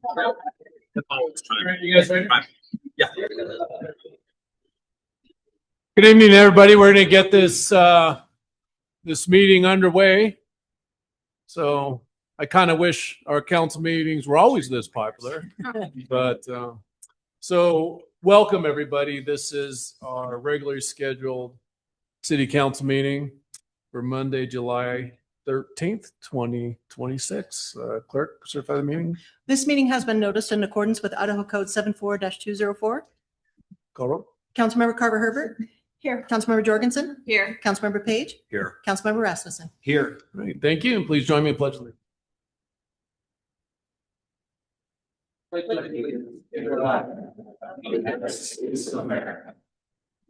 You guys ready? Yeah. Good evening, everybody. We're going to get this this meeting underway. So I kind of wish our council meetings were always this popular, but so welcome everybody. This is our regularly scheduled city council meeting for Monday, July 13th, 2026. Clerk, certify the meeting. This meeting has been noticed in accordance with Idaho Code 74-204. Call roll. Councilmember Carver Herbert. Here. Councilmember Jorgensen. Here. Councilmember Page. Here. Councilmember Rasmussen. Here. All right, thank you. And please join me in pledge allegiance.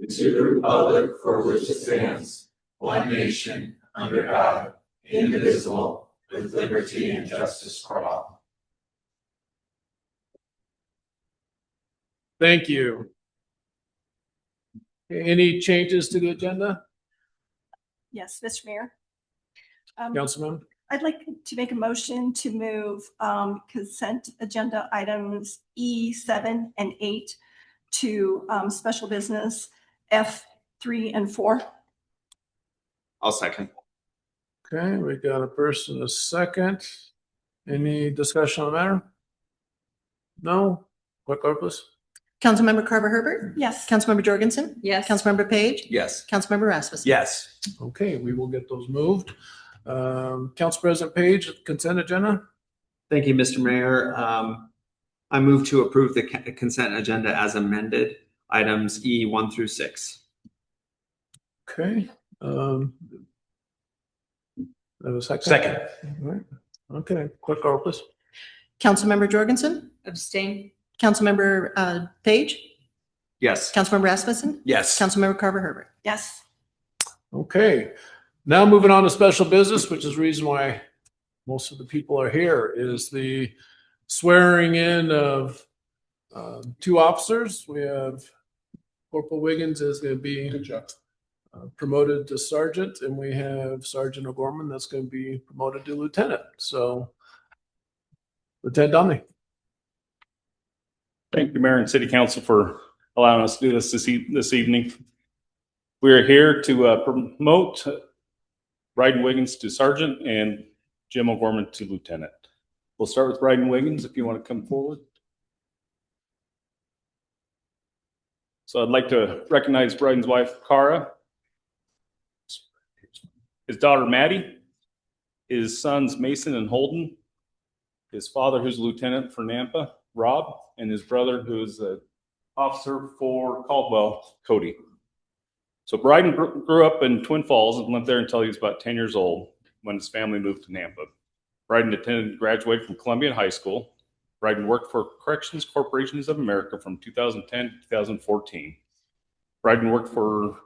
To the republic for which it stands, one nation, under God, indivisible, with liberty and justice for all. Thank you. Any changes to the agenda, Yes, Mr. Mayor. Councilman? I'd like to make a motion to move consent agenda items E7 and 8 to special business F3 and 4. I'll second. Okay, we got a first and a second. Any discussion on the matter? No? Quick, please. Councilmember Carver Herbert. Yes. Councilmember Jorgensen. Yes. Councilmember Page. Yes. Councilmember Rasmussen. Yes. Okay, we will get those moved. Council President Page, consent agenda? Thank you, Mr. Mayor. I move to approve the consent agenda as amended, items E1 through 6. Okay. Have a second? Second. All right. Okay, quick, please. Councilmember Jorgensen. Abstain. Councilmember Page. Yes. Councilmember Rasmussen. Yes. Councilmember Carver Herbert. Yes. Okay, now moving on to special business, which is the reason why most of the people are here, is the swearing in of two officers. We have Corporal Wiggins is going to be promoted to sergeant, and we have Sergeant O'Gorman that's going to be promoted to lieutenant. So, Lieutenant Domney. Thank you, Mayor and City Council, for allowing us to do this evening. We are here to promote Bryden Wiggins to sergeant and Jim O'Gorman to lieutenant. We'll start with Bryden Wiggins if you want to come forward. So I'd like to recognize Bryden's wife, Cara, his daughter, Maddie, his sons, Mason and Holden, his father, who's a lieutenant for Nampa, Rob, and his brother, who is an officer for Caldwell, Cody. So Bryden grew up in Twin Falls and lived there until he was about 10 years old when his family moved to Nampa. Bryden attended and graduated from Columbia High School. Bryden worked for Corrections Corporations of America from 2010 to 2014. Bryden worked for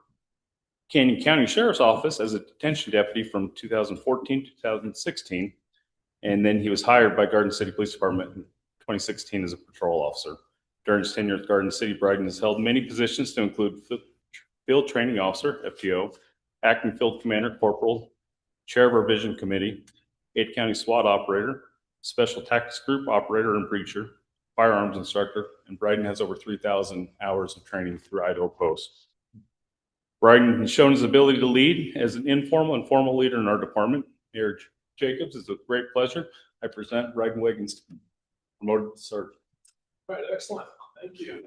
Canyon County Sheriff's Office as a detention deputy from 2014 to 2016. And then he was hired by Garden City Police Department in 2016 as a patrol officer. During his tenure at Garden City, Bryden has held many positions to include Field Training Officer, FTO, Acting Field Commander, Corporal, Chair of our Vision Committee, 8 County SWAT Operator, Special Tactics Group Operator and Breacher, Firearms Instructor, and Bryden has over 3,000 hours of training through Idaho Post. Bryden has shown his ability to lead as an informal and formal leader in our department. Mayor Jacobs, it's a great pleasure. I present Bryden Wiggins, promoted to sergeant. All right, excellent. Thank you.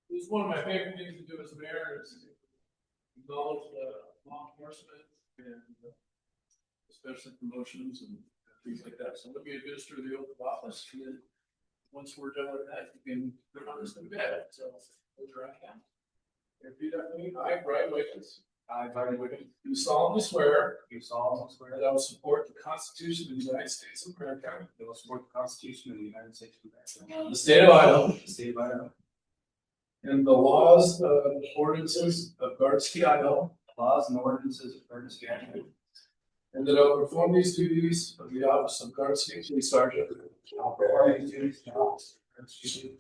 This is one of my favorite things to do as mayor is acknowledge law enforcement and especially promotions and things like that. So let me administer the oath of office, and then once we're done with that, you can put on this to bed. So hold your right hand. Repeat after me. I, Bryden Wiggins. I, Bryden Wiggins. Do solemnly swear. Do solemnly swear that I will support the Constitution of the United States of America. That I will support the Constitution of the United States of America. The state of Idaho. The state of Idaho. And the laws and ordinances of Garden City, Idaho. Laws and ordinances of Garden City, Idaho. And that I will perform these duties of the office of Garden City Police Sergeant. I'll perform these duties of the office of Garden City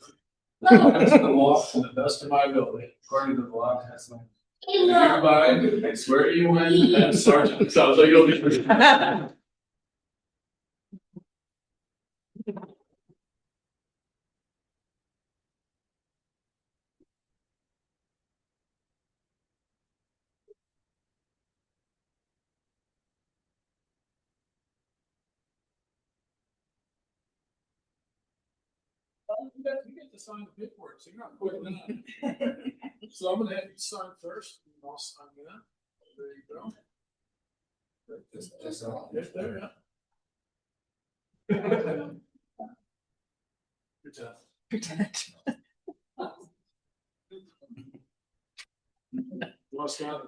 According to the law and the best of my ability. according to the law and the law. Hereby, I swear to you and Sergeant. Sounds like you'll be. You get to sign the paperwork, so you're not quitting that. So I'm gonna have you sign first, and I'll sign that. There you go. Yes, there, yeah. Good job. Well, sign it.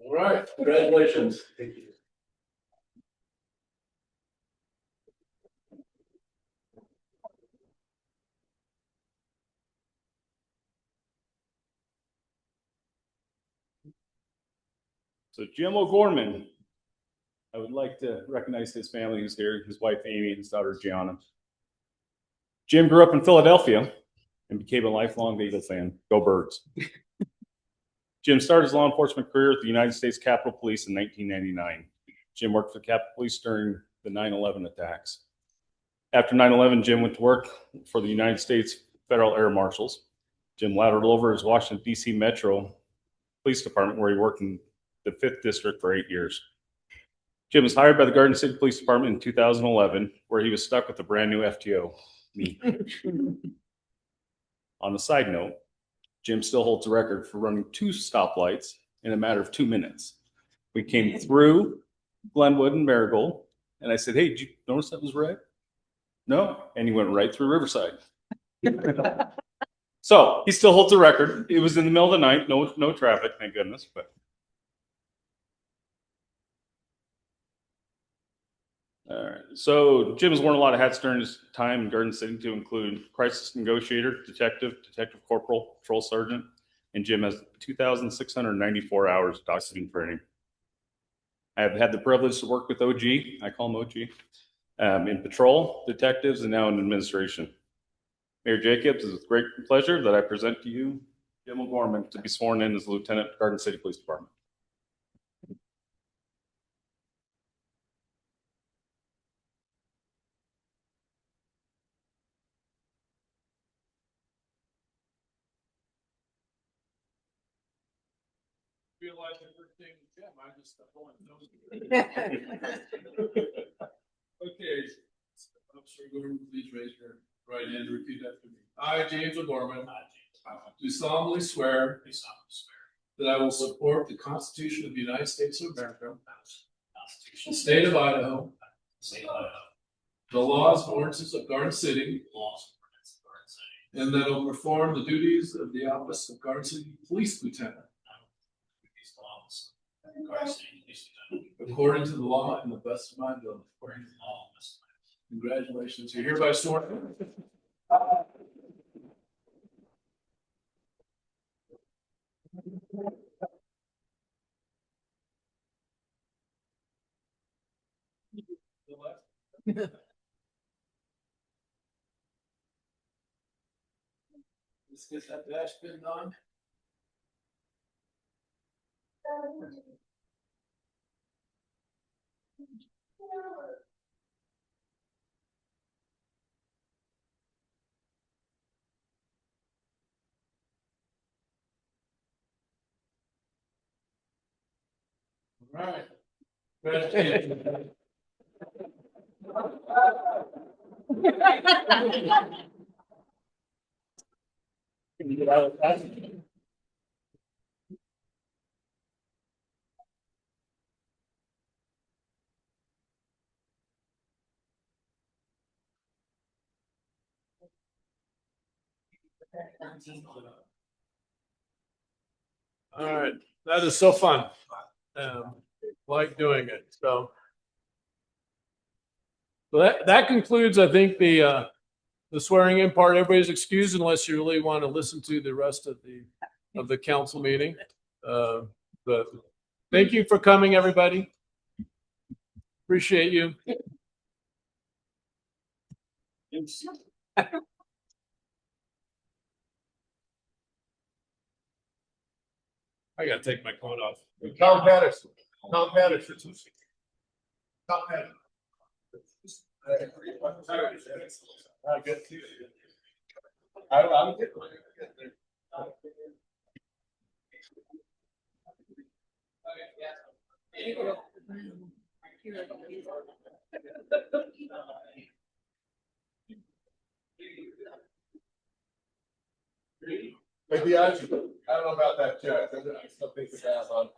All right, congratulations. Thank you. So Jim O'Gorman, I would like to recognize his family who's here, his wife Amy and his daughter Gianna. Jim grew up in Philadelphia and became a lifelong Eagle fan. Go Birds. Jim started his law enforcement career at the United States Capitol Police in 1999. Jim worked for the Capitol Police during the 9/11 attacks. After 9/11, Jim went to work for the United States Federal Air Marshals. Jim lateral over his Washington, D.C. Metro Police Department, where he worked in the 5th District for 8 years. Jim was hired by the Garden City Police Department in 2011, where he was stuck with a brand new FTO, me. On a side note, Jim still holds the record for running 2 stoplights in a matter of 2 minutes. We came through Glenwood and Marigold, and I said, "Hey, did you notice that was red?" "No," and he went right through Riverside. So he still holds the record. It was in the middle of the night, no traffic, thank goodness. But all right. So Jim has worn a lot of hats during his time in Garden City, to include crisis negotiator, detective corporal, patrol sergeant, and Jim has 2,694 hours of documenting training. I have had the privilege to work with OG, I call him OG, in patrol, detectives, and now in administration. Mayor Jacobs, it's with great pleasure that I present to you Jim O'Gorman to be sworn in as Lieutenant of Garden City Police Department. Feel like everything, Jim, I just stepped on those. Okay, Officer O'Gorman, please raise your right hand and repeat after me. I, James O'Gorman, do solemnly swear that I will support the Constitution of the United States of America, the state of Idaho, the laws and ordinances of Garden City, and that I will perform the duties of the office of Garden City Police Lieutenant according to the law and the best of my ability. Congratulations, you're hereby sworn. Let's get that dash pin on. All right. Congratulations. All right, that is so fun. Like doing it. So that concludes, I think, the swearing in part. Everybody's excused unless you really want to listen to the rest of the council meeting. But thank you for coming, everybody. Appreciate you. I gotta take my coat off. Tom Patterson. Tom Patterson. Tom Patterson. Good to see you. I'm good. Maybe I don't know about that judge. I still think the guy's on.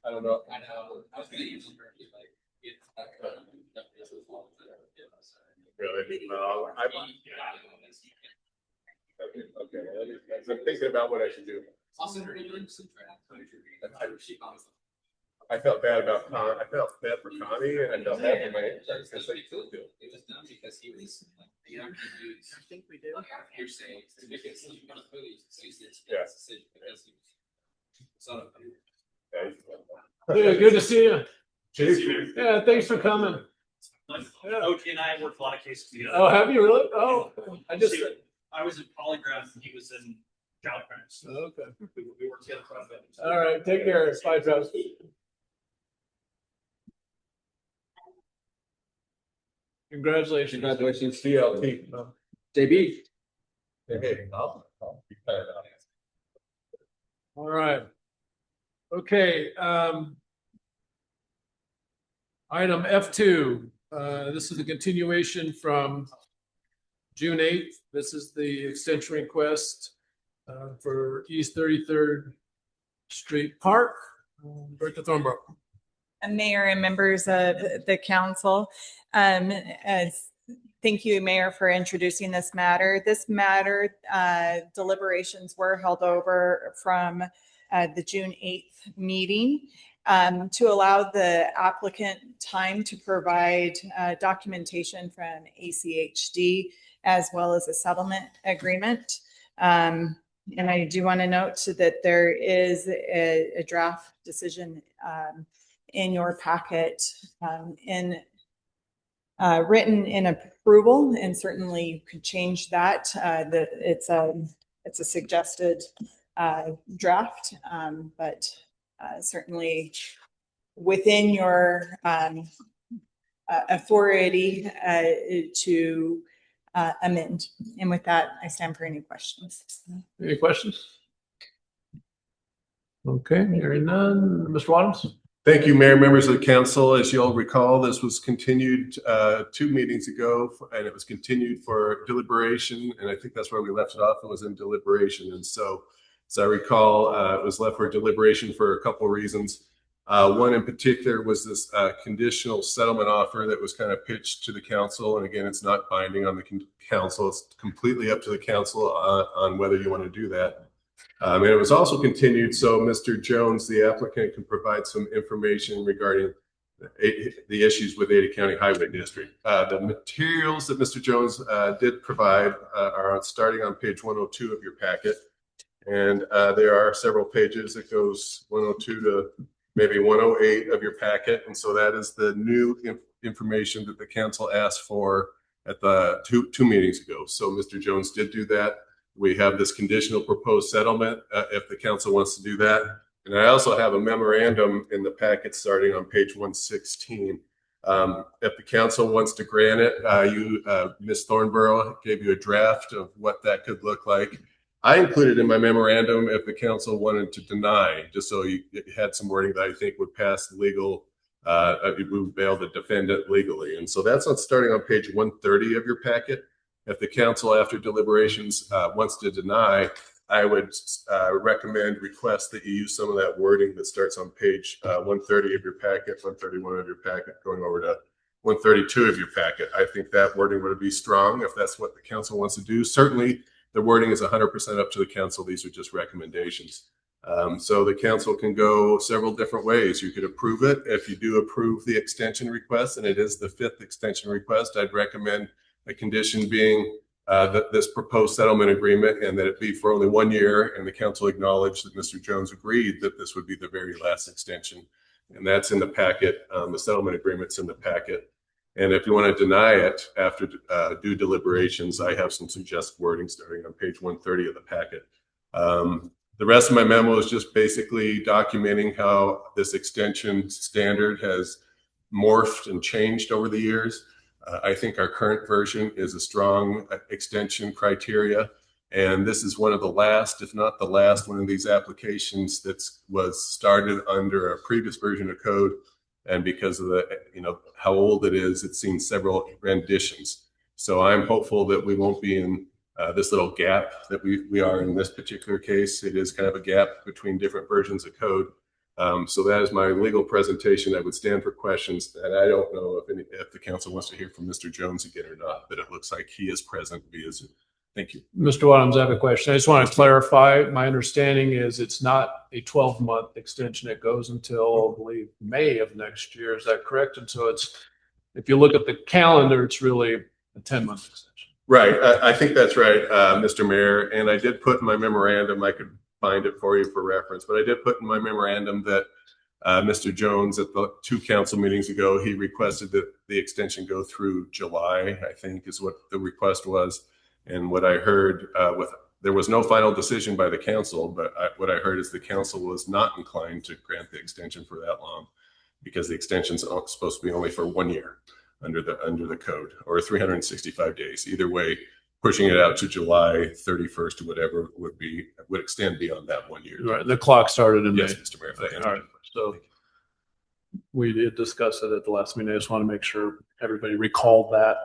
I don't know. I know. I was gonna use it for really? No, okay. I'm thinking about what I should do. I felt bad about Con. I felt bad for Connie, and I felt bad for my. It was done because he was. I think we do. You're saying because he was Yeah. Son of Yeah, good to see you. Chief. Yeah, thanks for coming. Yeah. OT and I worked a lot of cases together. Oh, have you really? Oh, I was in polygraph and he was in child crimes. Okay. We worked together quite a bit. All right, take care. Bye, Travis. Congratulations. Congratulations, DLT. JB. Hey, all right. Okay, item F2. This is a continuation from June 8th. This is the extension request for East 33rd Street Park. Director Thornborough. Mayor and members of the council, thank you, Mayor, for introducing this matter. This matter, deliberations were held over from the June 8th meeting to allow the applicant time to provide documentation from ACHD as well as a settlement agreement. And I do want to note that there is a draft decision in your packet written in approval, and certainly you could change that. It's a suggested draft, but certainly within your authority to amend. And with that, I stand for any questions. Any questions? Okay, hearing none. Mr. Wadhams? Thank you, Mayor, members of the council. As you'll recall, this was continued 2 meetings ago, and it was continued for deliberation. And I think that's where we left it off. It was in deliberation. And so, as I recall, it was left for deliberation for a couple of reasons. One in particular was this conditional settlement offer that was kind of pitched to the council. And again, it's not binding on the council. It's completely up to the council on whether you want to do that. And it was also continued so Mr. Jones, the applicant, can provide some information regarding the issues with Ada County Highway District. The materials that Mr. Jones did provide are starting on page 102 of your packet. And there are several pages that goes 102 to maybe 108 of your packet. And so that is the new information that the council asked for at the two meetings ago. So Mr. Jones did do that. We have this conditional proposed settlement if the council wants to do that. And I also have a memorandum in the packet starting on page 116. If the council wants to grant it, Ms. Thornborough gave you a draft of what that could look like. I included in my memorandum if the council wanted to deny, just so you had some wording that I think would pass legal, we would be able to defend it legally. And so that's starting on page 130 of your packet. If the council, after deliberations, wants to deny, I would request that you use some of that wording that starts on page 130 of your packet, 131 of your packet, going over to 132 of your packet. I think that wording would be strong if that's what the council wants to do. Certainly, the wording is 100% up to the council. These are just recommendations. So the council can go several different ways. You could approve it. If you do approve the extension request, and it is the 5th extension request, I'd recommend a condition being that this proposed settlement agreement and that it be for only 1 year, and the council acknowledged that Mr. Jones agreed that this would be the very last extension. And that's in the packet. The settlement agreement's in the packet. And if you want to deny it after due deliberations, I have some suggested wording starting on page 130 of the packet. The rest of my memo is just basically documenting how this extension standard has morphed and changed over the years. I think our current version is a strong extension criteria. And this is one of the last, if not the last, one of these applications that was started under a previous version of code. And because of the, how old it is, it's seen several renditions. So I'm hopeful that we won't be in this little gap that we are in this particular case. It is kind of a gap between different versions of code. So that is my legal presentation. I would stand for questions, and I don't know if the council wants to hear from Mr. Jones again or not, but it looks like he is present via Zoom. Thank you. Mr. Wadhams, I have a question. I just want to clarify. My understanding is it's not a 12-month extension. It goes until, I believe, May of next year. Is that correct? And so it's, if you look at the calendar, it's really a 10-month extension. Right. I think that's right, Mr. Mayor. And I did put in my memorandum, I could find it for you for reference, but I did put in my memorandum that Mr. Jones at the 2 council meetings ago, he requested that the extension go through July, I think is what the request was. And what I heard there was no final decision by the council, but what I heard is the council was not inclined to grant the extension for that long because the extension is supposed to be only for 1 year under the code, or 365 days. Either way, pushing it out to July 31st or whatever would extend beyond that 1 year. Right. The clock started in May. Yes, Mr. Mayor. Okay, all right. So we did discuss it at the last meeting. I just want to make sure everybody recalled that.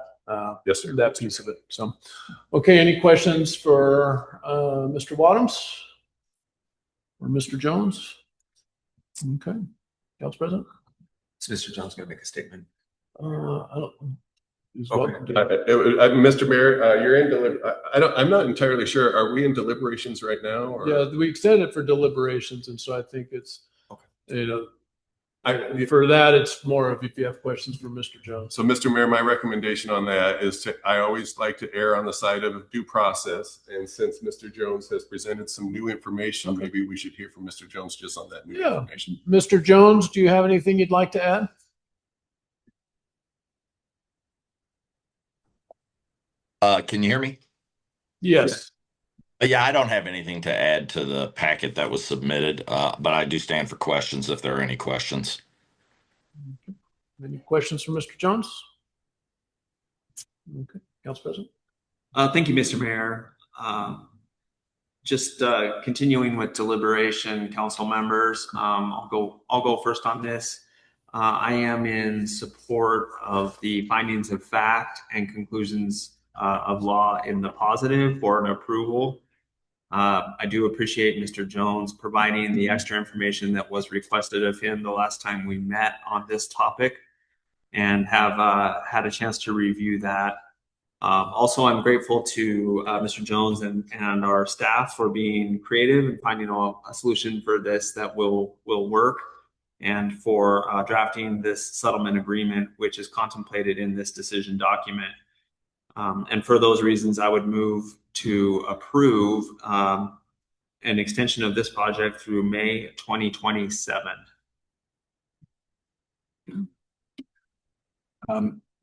Yes, sir. That piece of it. So, okay. Any questions for Mr. Wadhams or Mr. Jones? Okay. Council President? Is Mr. Jones going to make a statement? I don't. Okay. Mr. Mayor, you're in I'm not entirely sure. Are we in deliberations right now? Or? Yeah, we extended it for deliberations, and so I think it's for that it's more of if you have questions for Mr. Jones. So, Mr. Mayor, my recommendation on that is I always like to err on the side of due process, and since Mr. Jones has presented some new information, maybe we should hear from Mr. Jones just on that new information. Mr. Jones, do you have anything you'd like to add? Can you hear me? Yes. Yeah, I don't have anything to add to the packet that was submitted, but I do stand for questions if there are any questions. Any questions for Mr. Jones? Okay, Council President. Thank you, Mr. Mayor. Just continuing with deliberation, council members, I'll go first on this. I am in support of the findings of fact and conclusions of law in the positive for an approval. I do appreciate Mr. Jones providing the extra information that was requested of him the last time we met on this topic and have had a chance to review that. Also, I'm grateful to Mr. Jones and our staff for being creative and finding a solution for this that will work, and for drafting this settlement agreement, which is contemplated in this decision document. And for those reasons, I would move to approve an extension of this project through May 2027.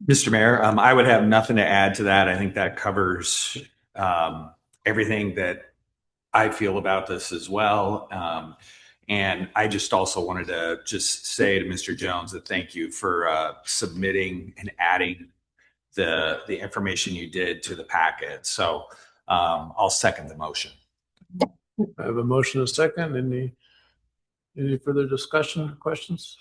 Mr. Mayor, I would have nothing to add to that. I think that covers everything that I feel about this as well. And I just also wanted to just say to Mr. Jones that thank you for submitting and adding the information you did to the packet. So I'll second the motion. I have a motion and a second. Any further discussion, questions?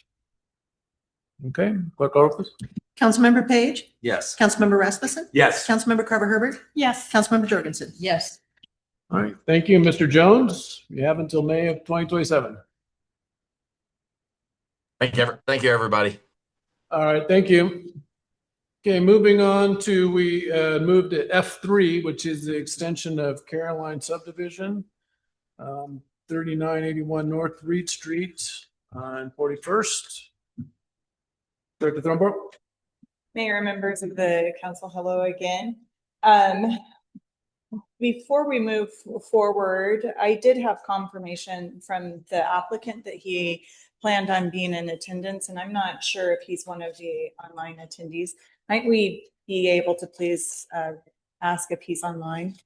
Okay, clerk call please. Councilmember Page? Yes. Councilmember Rasmussen? Yes. Councilmember Carver Herbert? Yes. Councilmember Jorgensen? Yes. All right, thank you, Mr. Jones. You have until May of 2027. Thank you, everybody. All right, thank you. Okay, moving on to, we moved to F3, which is the extension of Caroline subdivision, 3981 North Reed Street on 41st. Director Thornborough. Mayor and members of the council, hello again. Before we move forward, I did have confirmation from the applicant that he planned on being in attendance, and I'm not sure if he's one of the online attendees. Might we be able to please ask if he's online?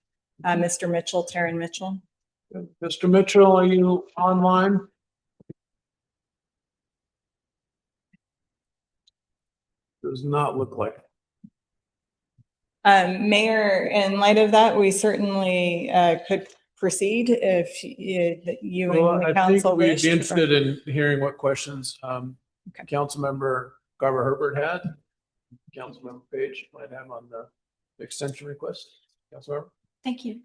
Mr. Mitchell, Taryn Mitchell. Mr. Mitchell, are you online? Does not look like it. Mayor, in light of that, we certainly could proceed if you Well, and the I council think we'd wish. be interested in hearing what questions Okay. Councilmember Garber Herbert had. Councilmember Page might have on the extension request. Councilmember? Thank you.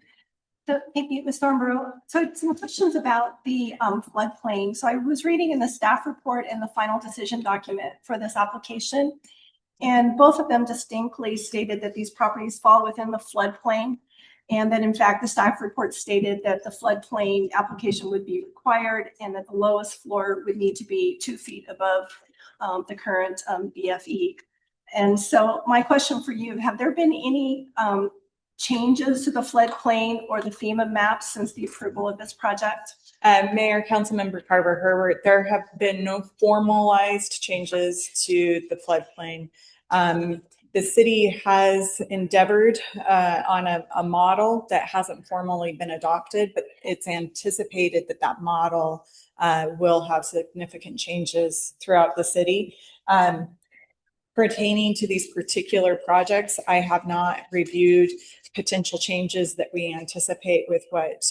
So thank you, Ms. Thornborough. So some questions about the floodplain. So I was reading in the staff report and the final decision document for this application, and both of them distinctly stated that these properties fall within the floodplain, and that in fact the staff report stated that the floodplain application would be required and that the lowest floor would need to be 2 feet above the current BFE. And so my question for you, have there been any changes to the floodplain or the FEMA maps since the approval of this project? Mayor, Councilmember Carver Herbert, there have been no formalized changes to the floodplain. The city has endeavored on a model that hasn't formally been adopted, but it's anticipated that that model will have significant changes throughout the city. Pertaining to these particular projects, I have not reviewed potential changes that we anticipate with what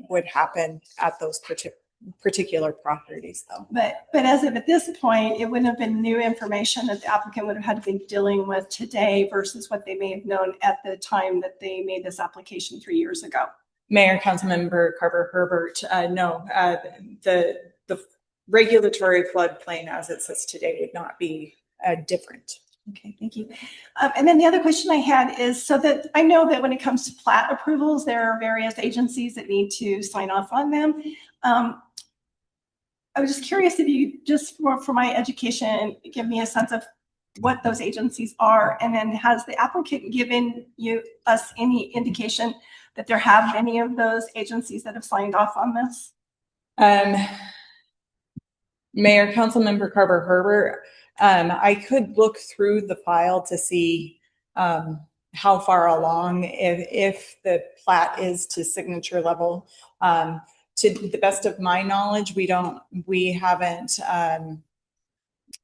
would happen at those particular properties, though. But as of at this point, it wouldn't have been new information that the applicant would have had to be dealing with today versus what they may have known at the time that they made this application 3 years ago. Mayor, Councilmember Carver Herbert, no, the regulatory floodplain as it sits today would not be different. Okay, thank you. And then the other question I had is, so that I know that when it comes to plat approvals, there are various agencies that need to sign off on them. I was just curious if you, just for my education, give me a sense of what those agencies are. And then has the applicant given us any indication that there have any of those agencies that have signed off on this? Mayor, Councilmember Carver Herbert, I could look through the file to see how far along, if the plat is to signature level. To the best of my knowledge, we haven't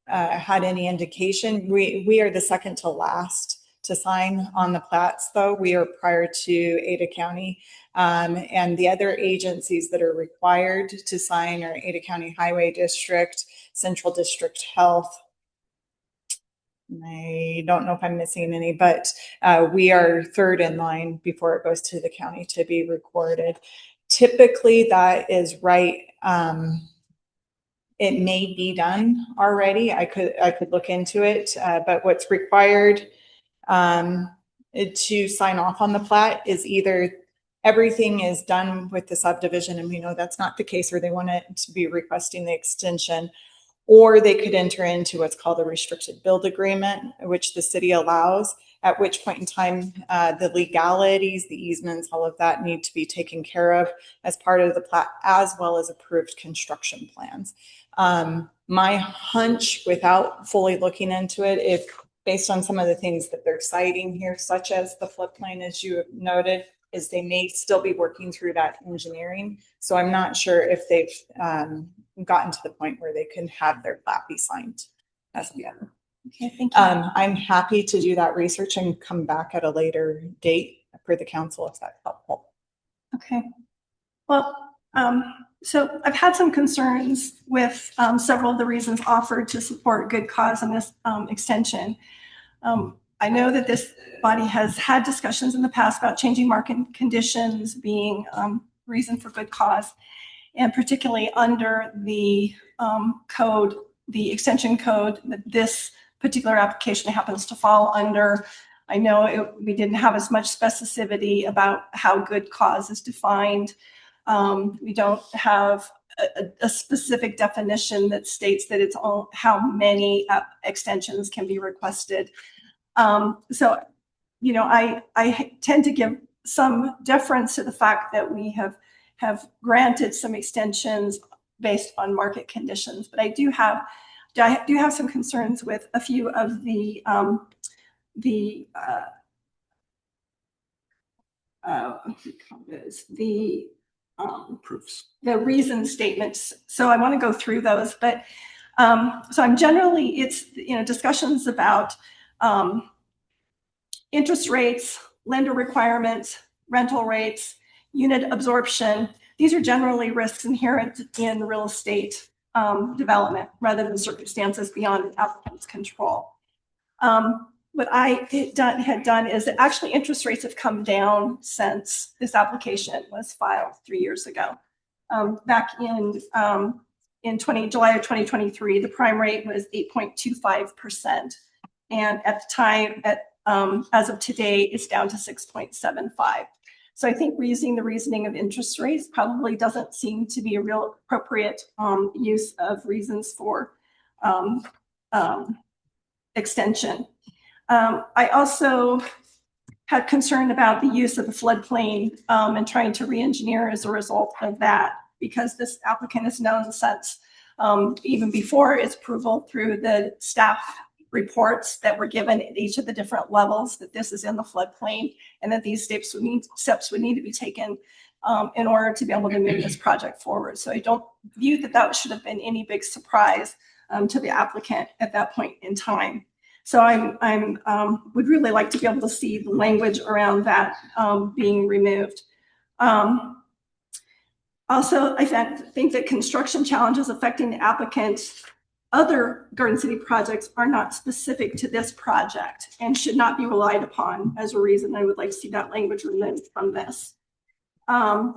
had any indication. We are the second to last to sign on the plats, though. We are prior to Ada County. And the other agencies that are required to sign are Ada County Highway District, Central District Health. I don't know if I'm missing any, but we are third in line before it goes to the county to be recorded. Typically, that is right. It may be done already. I could look into it, but what's required to sign off on the plat is either everything is done with the subdivision, and we know that's not the case, or they want it to be requesting the extension, or they could enter into what's called a restricted build agreement, which the city allows, at which point in time the legalities, the easements, all of that need to be taken care of as part of the plat, as well as approved construction plans. My hunch, without fully looking into it, if based on some of the things that they're citing here, such as the floodplain, as you have noted, is they may still be working through that engineering. So I'm not sure if they've gotten to the point where they can have their plat be signed as of yet. Okay, thank you. I'm happy to do that research and come back at a later date for the council if that's helpful. Okay. Well, so I've had some concerns with several of the reasons offered to support good cause in this extension. I know that this body has had discussions in the past about changing market conditions being reason for good cause, and particularly under the code, the extension code that this particular application happens to fall under. I know we didn't have as much specificity about how good cause is defined. We don't have a specific definition that states that it's all how many extensions can be requested. So, you know, I tend to give some deference to the fact that we have granted some extensions based on market conditions. But I do have some concerns with a few of the Proofs. the reason statements. So I want to go through those, but so I'm generally, it's, discussions about interest rates, lender requirements, rental rates, unit absorption. These are generally risks inherent in real estate development rather than circumstances beyond the applicant's control. What I had done is that actually interest rates have come down since this application was filed 3 years ago. Back in July of 2023, the prime rate was 8.25%. And at the time, as of today, it's down to 6.75. So I think using the reasoning of interest rates probably doesn't seem to be a real appropriate use of reasons for extension. I also had concern about the use of the floodplain and trying to re-engineer as a result of that, because this applicant has known since even before its approval through the staff reports that were given at each of the different levels that this is in the floodplain and that these steps would need to be taken in order to be able to move this project forward. So I don't view that should have been any big surprise to the applicant at that point in time. So I would really like to be able to see the language around that being removed. Also, I think that construction challenges affecting the applicant's other Garden City projects are not specific to this project and should not be relied upon as a reason. I would like to see that language removed from this. And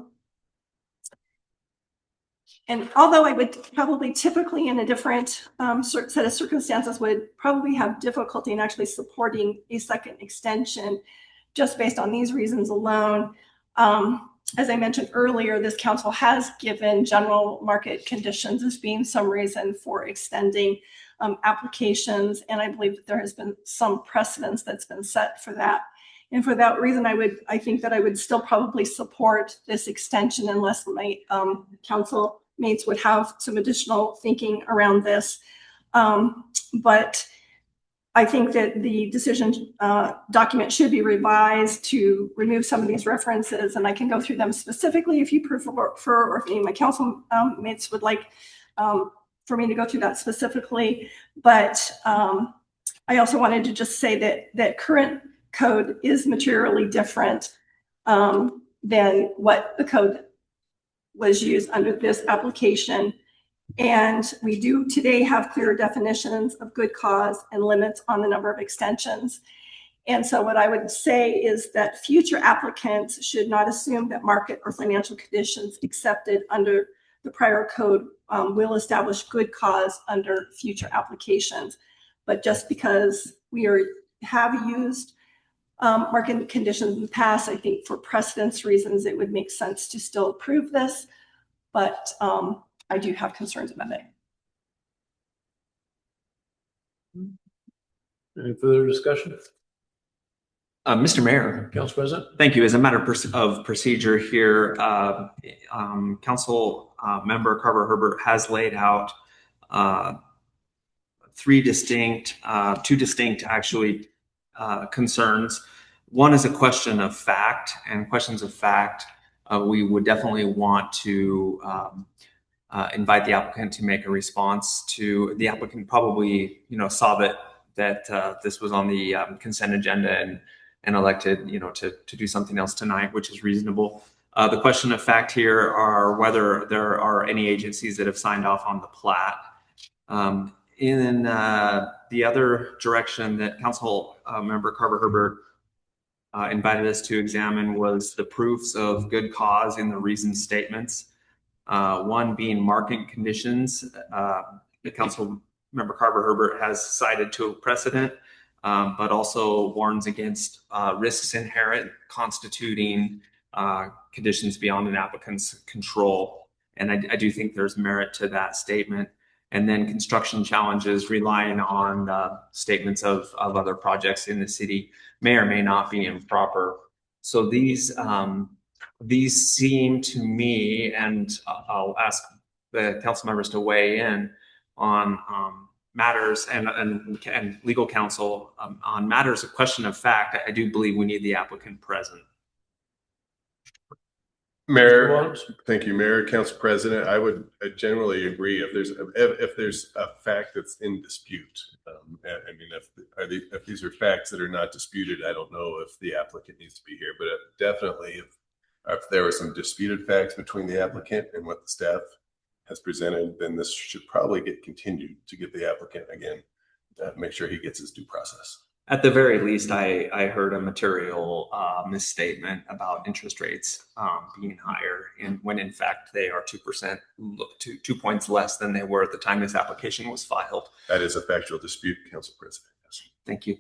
although I would probably typically in a different set of circumstances would probably have difficulty in actually supporting a second extension just based on these reasons alone, as I mentioned earlier, this council has given general market conditions as being some reason for extending applications. And I believe that there has been some precedence that's been set for that. And for that reason, I think that I would still probably support this extension unless my council mates would have some additional thinking around this. But I think that the decision document should be revised to remove some of these references, and I can go through them specifically if you prefer, or if any of my council mates would like for me to go through that specifically. But I also wanted to just say that current code is materially different than what the code was used under this application. And we do today have clear definitions of good cause and limits on the number of extensions. And so what I would say is that future applicants should not assume that market or financial conditions accepted under the prior code will establish good cause under future applications. But just because we have used market conditions in the past, I think for precedence reasons, it would make sense to still approve this. But I do have concerns about it. Any further discussion? Mr. Mayor. Council President? Thank you. As a matter of procedure here, Council Member Carver Herbert has laid out two distinct actually concerns. One is a question of fact, and questions of fact we would definitely want to invite the applicant to make a response to. The applicant probably saw that this was on the consent agenda and elected to do something else tonight, which is reasonable. The question of fact here are whether there are any agencies that have signed off on the plat. In the other direction that Council Member Carver Herbert invited us to examine was the proofs of good cause in the reason statements. One being market conditions. The Council Member Carver Herbert has cited to a precedent, but also warns against risks inherent constituting conditions beyond an applicant's control. And I do think there's merit to that statement. And then construction challenges relying on statements of other projects in the city may or may not be improper. So these seem to me, and I'll ask the council members to weigh in on matters and legal counsel on matters of question of fact. I do believe we need the applicant present. Mayor, thank you, Mayor, Council President. I would generally agree if there's a fact that's in dispute. I mean, if these are facts that are not disputed, I don't know if the applicant needs to be here, but definitely if there were some disputed facts between the applicant and what the staff has presented, then this should probably get continued to give the applicant again, make sure he gets his due process. At the very least, I heard a material misstatement about interest rates being higher, and when in fact they are 2%, 2 points less than they were at the time this application was filed. That is a factual dispute, Council President. Yes. Thank you.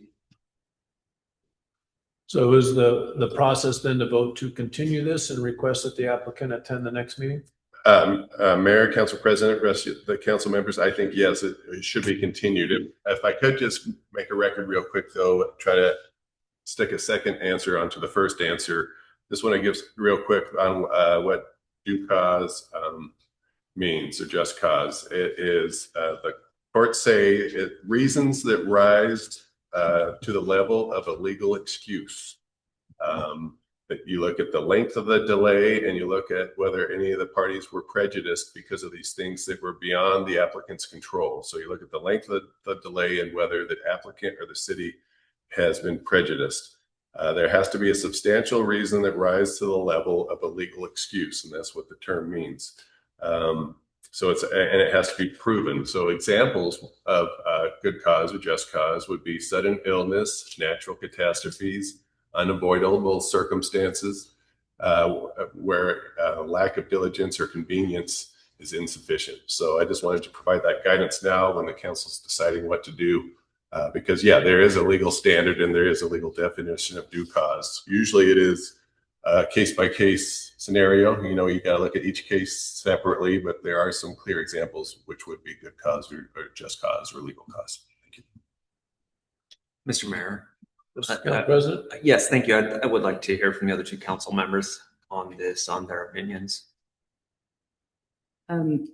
So is the process then to vote to continue this and request that the applicant attend the next meeting? Mayor, Council President, rest of the council members, I think, yes, it should be continued. If I could just make a record real quick, though, try to stick a second answer onto the first answer. Just want to give real quick on what due cause means, or just cause. It is the courts say reasons that rise to the level of a legal excuse. That you look at the length of the delay and you look at whether any of the parties were prejudiced because of these things that were beyond the applicant's control. So you look at the length of the delay and whether the applicant or the city has been prejudiced. There has to be a substantial reason that rises to the level of a legal excuse, and that's what the term means. So and it has to be proven. So examples of good cause or just cause would be sudden illness, natural catastrophes, unavoidable circumstances where lack of diligence or convenience is insufficient. So I just wanted to provide that guidance now when the council's deciding what to do, because yeah, there is a legal standard and there is a legal definition of due cause. Usually it is a case-by-case scenario. You know, you got to look at each case separately, but there are some clear examples which would be good cause or just cause or legal cause. Thank you. Mr. Mayor. Mr. President? Yes, thank you. I would like to hear from the other two council members on this, on their opinions. Mr.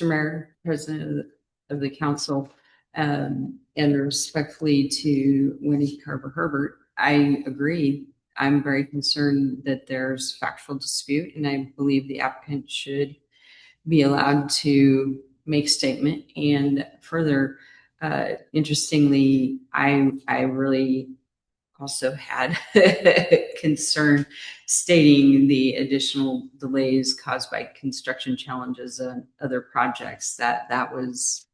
Mayor, President of the council, and respectfully to Winnie Carver Herbert, I agree. I'm very concerned that there's factual dispute, and I believe the applicant should be allowed to make statement. And further, interestingly, I really also had concern stating the additional delays caused by construction challenges and other projects. That was,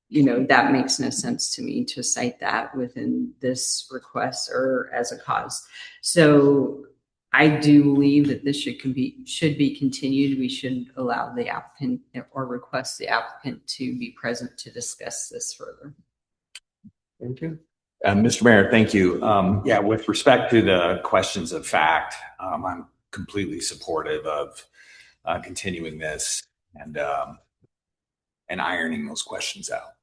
you know, that makes no sense to me to cite that within this request or as a cause. So I do believe that this should be continued. We should allow the applicant or request the applicant to be present to discuss this further. Thank you. Mr. Mayor, thank you. Yeah, with respect to the questions of fact, I'm completely supportive of continuing this and ironing those questions out.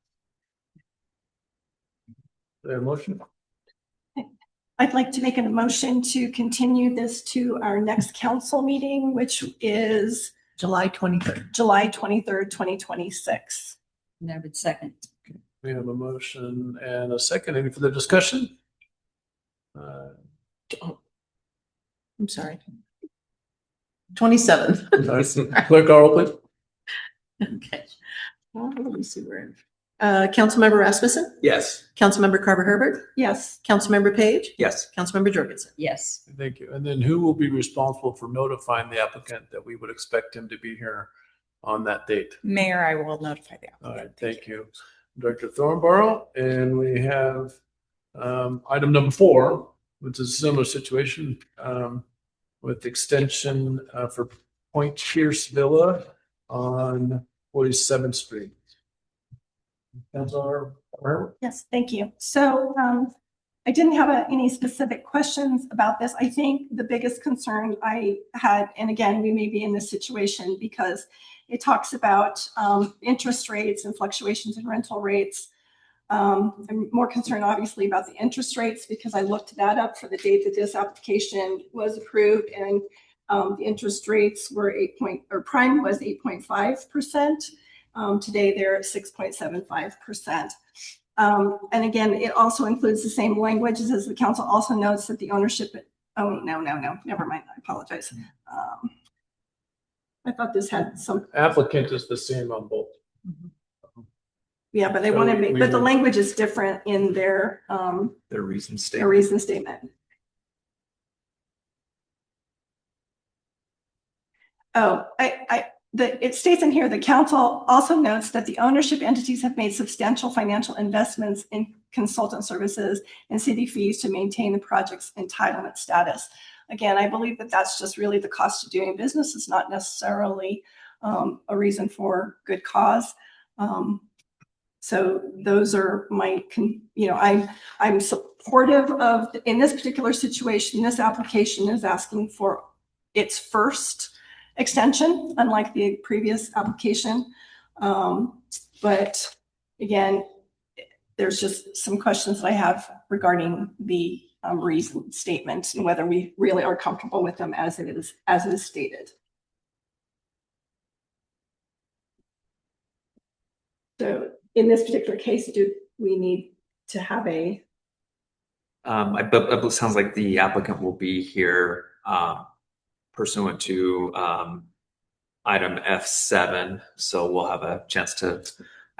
There a motion? I'd like to make a motion to continue this to our next council meeting, which is July 23rd. July 23rd, 2026. And I would second. We have a motion and a second. Any further discussion? I'm sorry. 27. Clerk, call roll, please. Okay. Well, let me see where. Councilmember Rasmussen? Yes. Councilmember Carver Herbert? Yes. Councilmember Page? Yes. Councilmember Jorgensen? Yes. Thank you. And then who will be responsible for notifying the applicant that we would expect him to be here on that date? Mayor, I will notify the applicant. All right, thank you. Director Thornborough, and we have item number 4, which is a similar situation with extension for Point Pierce Villa on 47th Street. Councilor Herbert? Yes, thank you. So I didn't have any specific questions about this. I think the biggest concern I had, and again, we may be in this situation because it talks about interest rates and fluctuations in rental rates. I'm more concerned obviously about the interest rates because I looked that up for the date that this application was approved, and The interest rates were prime was 8.5%. Today they're at 6.75%. And again, it also includes the same language as the council also notes that the ownership, oh, no, never mind, I apologize. I thought this had some. Applicant is the same on both. Yeah, but they So want to make, we but the would- language is different in their reason their statement. reason statement. Oh, it states in here, the council also notes that the ownership entities have made substantial financial investments in consultant services and city fees to maintain the project's entitlement status. Again, I believe that that's just really the cost of doing business. It's not necessarily a reason for good cause. So those are my, I'm supportive of, in this particular situation, this application is asking for its first extension, unlike the previous application. But again, there's just some questions that I have regarding the reason statement and whether we really are comfortable with them as it is stated. So in this particular case, do we need to have a? It sounds like the applicant will be here pursuant to item F7, so we'll have a chance to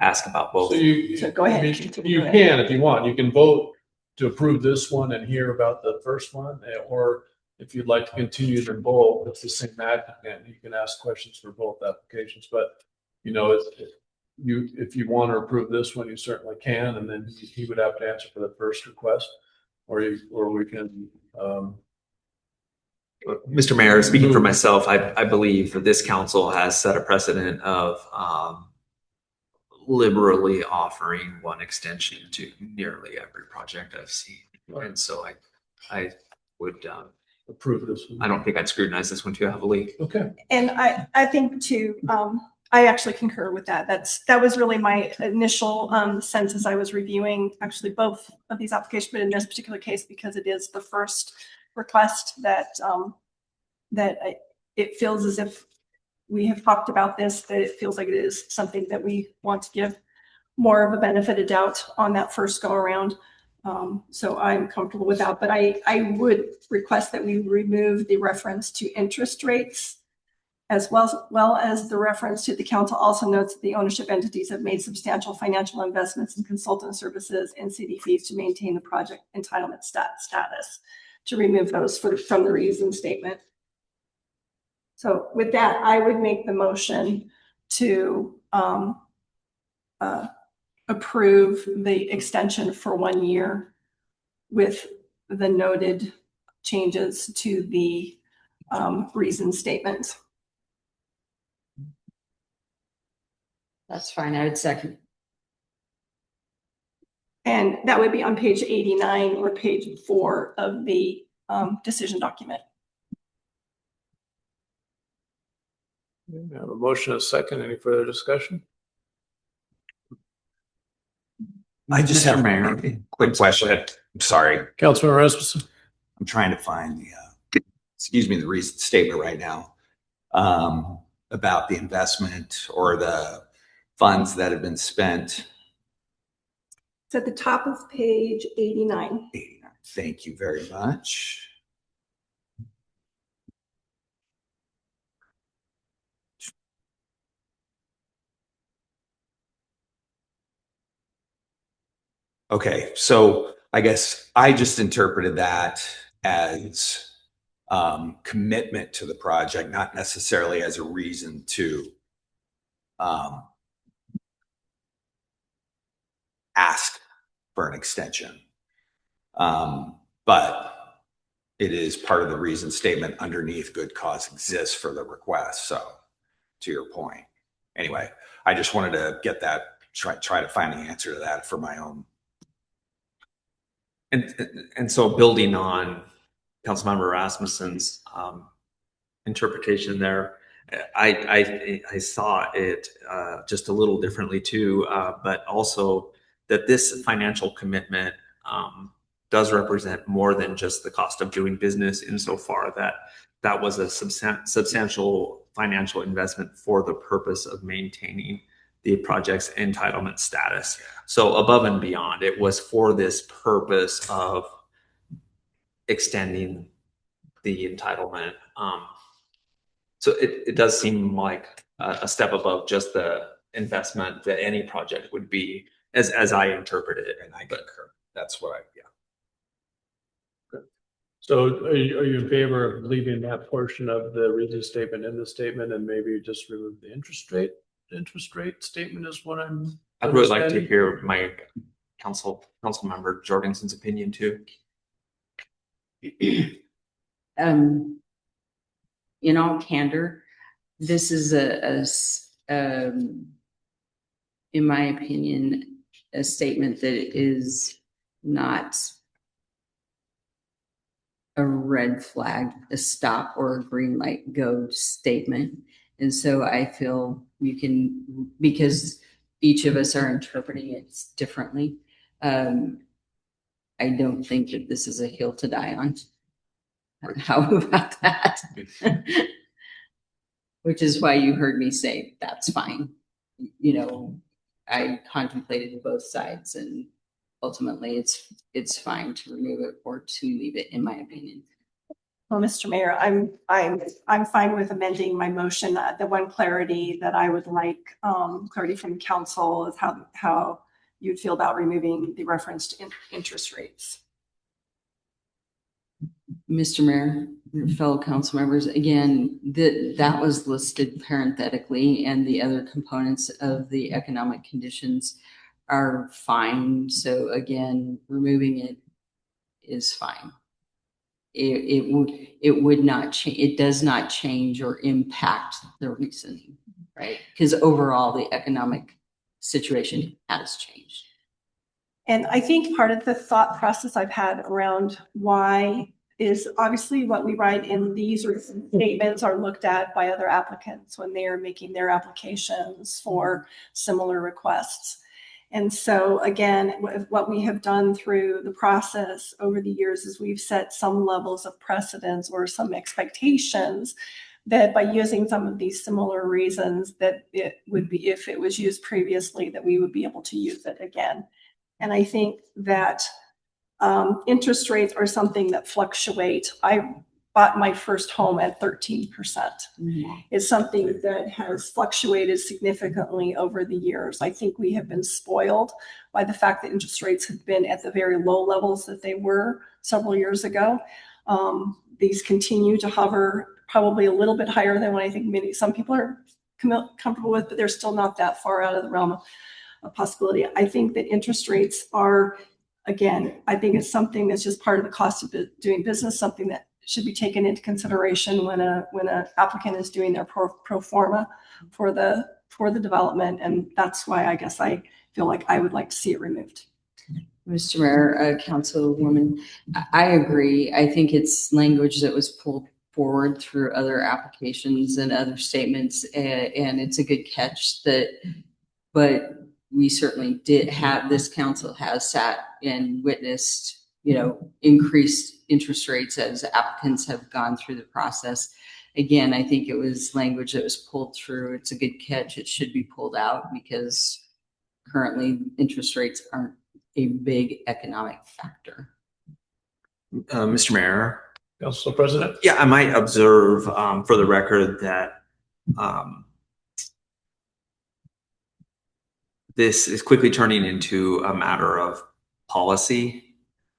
ask about both. So go ahead. I mean, you can, if you want, you can vote to approve this one and hear about the first one, or if you'd like to continue them both, it's the same applicant. You can ask questions for both applications, but if you want to approve this one, you certainly can, and then he would have to answer for the first request, or we can. Mr. Mayor, speaking for myself, I believe that this council has set a precedent of liberally offering one extension to nearly every project I've seen. And so I would approve this one. I don't think I'd scrutinize this one too heavily. Okay. And I think too, I actually concur with that. That was really my initial sense as I was reviewing actually both of these applications, but in this particular case, because it is the first request that it feels as if we have talked about this, that it feels like it is something that we want to give more of a benefit of doubt on that first go around. So I'm comfortable with that, but I would request that we remove the reference to interest rates as well as the reference to the council also notes that the ownership entities have made substantial financial investments in consultant services and city fees to maintain the project entitlement status, to remove those from the reason statement. So with that, I would make the motion to approve the extension for 1 year with the noted changes to the reason statement. That's fine. I would second. And that would be on page 89 or page 4 of the decision document. We have a motion, a second. Any further discussion? I just have a quick question. I'm sorry. Councilmember Rasmussen. I'm trying to find the reason statement right now about the investment or the funds that have been spent. It's at the top of page 89. 89. Thank you very much. Okay, so I guess I just interpreted that as commitment to the project, not necessarily as a reason to ask for an extension. But it is part of the reason statement underneath good cause exists for the request. So to your point, anyway, I just wanted to get that, try to find the answer to that for my own. And so building on Councilmember Rasmussen's interpretation there, I saw it just a little differently too, but also that this financial commitment does represent more than just the cost of doing business insofar that that was a substantial financial investment for the purpose of maintaining the project's entitlement status. So above and beyond, it was for this purpose of extending the entitlement. So it does seem like a step above just the investment that any project would be, as I interpret it. And I concur. That's what So are you in favor of leaving that portion of the reason statement in the statement and maybe just remove the interest rate? The interest rate statement is what I'm. I'd really like to hear my council member Jorgensen's opinion too. In all candor, this is in my opinion, a statement that is not a red flag, a stop, or a green light go statement. And so I feel you can, because each of us are interpreting it differently. I don't think that this is a hill to die on. How about that? Which is why you heard me say, that's fine. You know, I contemplated both sides, and ultimately it's fine to remove it or to leave it, in my opinion. Well, Mr. Mayor, I'm fine with amending my motion. The one clarity that I would like, clarity from council, is how you'd feel about removing the reference to interest rates. Mr. Mayor, fellow council members, again, that was listed parenthetically, and the other components of the economic conditions are fine. So again, removing it is fine. It would not change. It does not change or impact the reasoning, right? Because overall, the economic situation has changed. And I think part of the thought process I've had around why is obviously what we write in these statements are looked at by other applicants when they are making their applications for similar requests. And so again, what we have done through the process over the years is we've set some levels of precedence or some expectations that by using some of these similar reasons that it would be, if it was used previously, that we would be able to use it again. And I think that interest rates are something that fluctuate. I bought my first home at 13%. Mm-hmm. It's something that has fluctuated significantly over the years. I think we have been spoiled by the fact that interest rates have been at the very low levels that they were several years ago. These continue to hover probably a little bit higher than what I think some people are comfortable with, but they're still not that far out of the realm of possibility. I think that interest rates are, again, I think it's something that's just part of the cost of doing business, something that should be taken into consideration when a applicant is doing their pro forma for the development, and that's why I guess I feel like I would like to see it removed. Mr. Mayor, Councilwoman, I agree. I think it's language that was pulled forward through other applications and other statements, and it's a good catch that, but we certainly did have, this council has sat and witnessed, increased interest rates as applicants have gone through the process. Again, I think it was language that was pulled through. It's a good catch. It should be pulled out because currently interest rates aren't a big economic factor. Mr. Mayor. Council President. Yeah, I might observe for the record that this is quickly turning into a matter of policy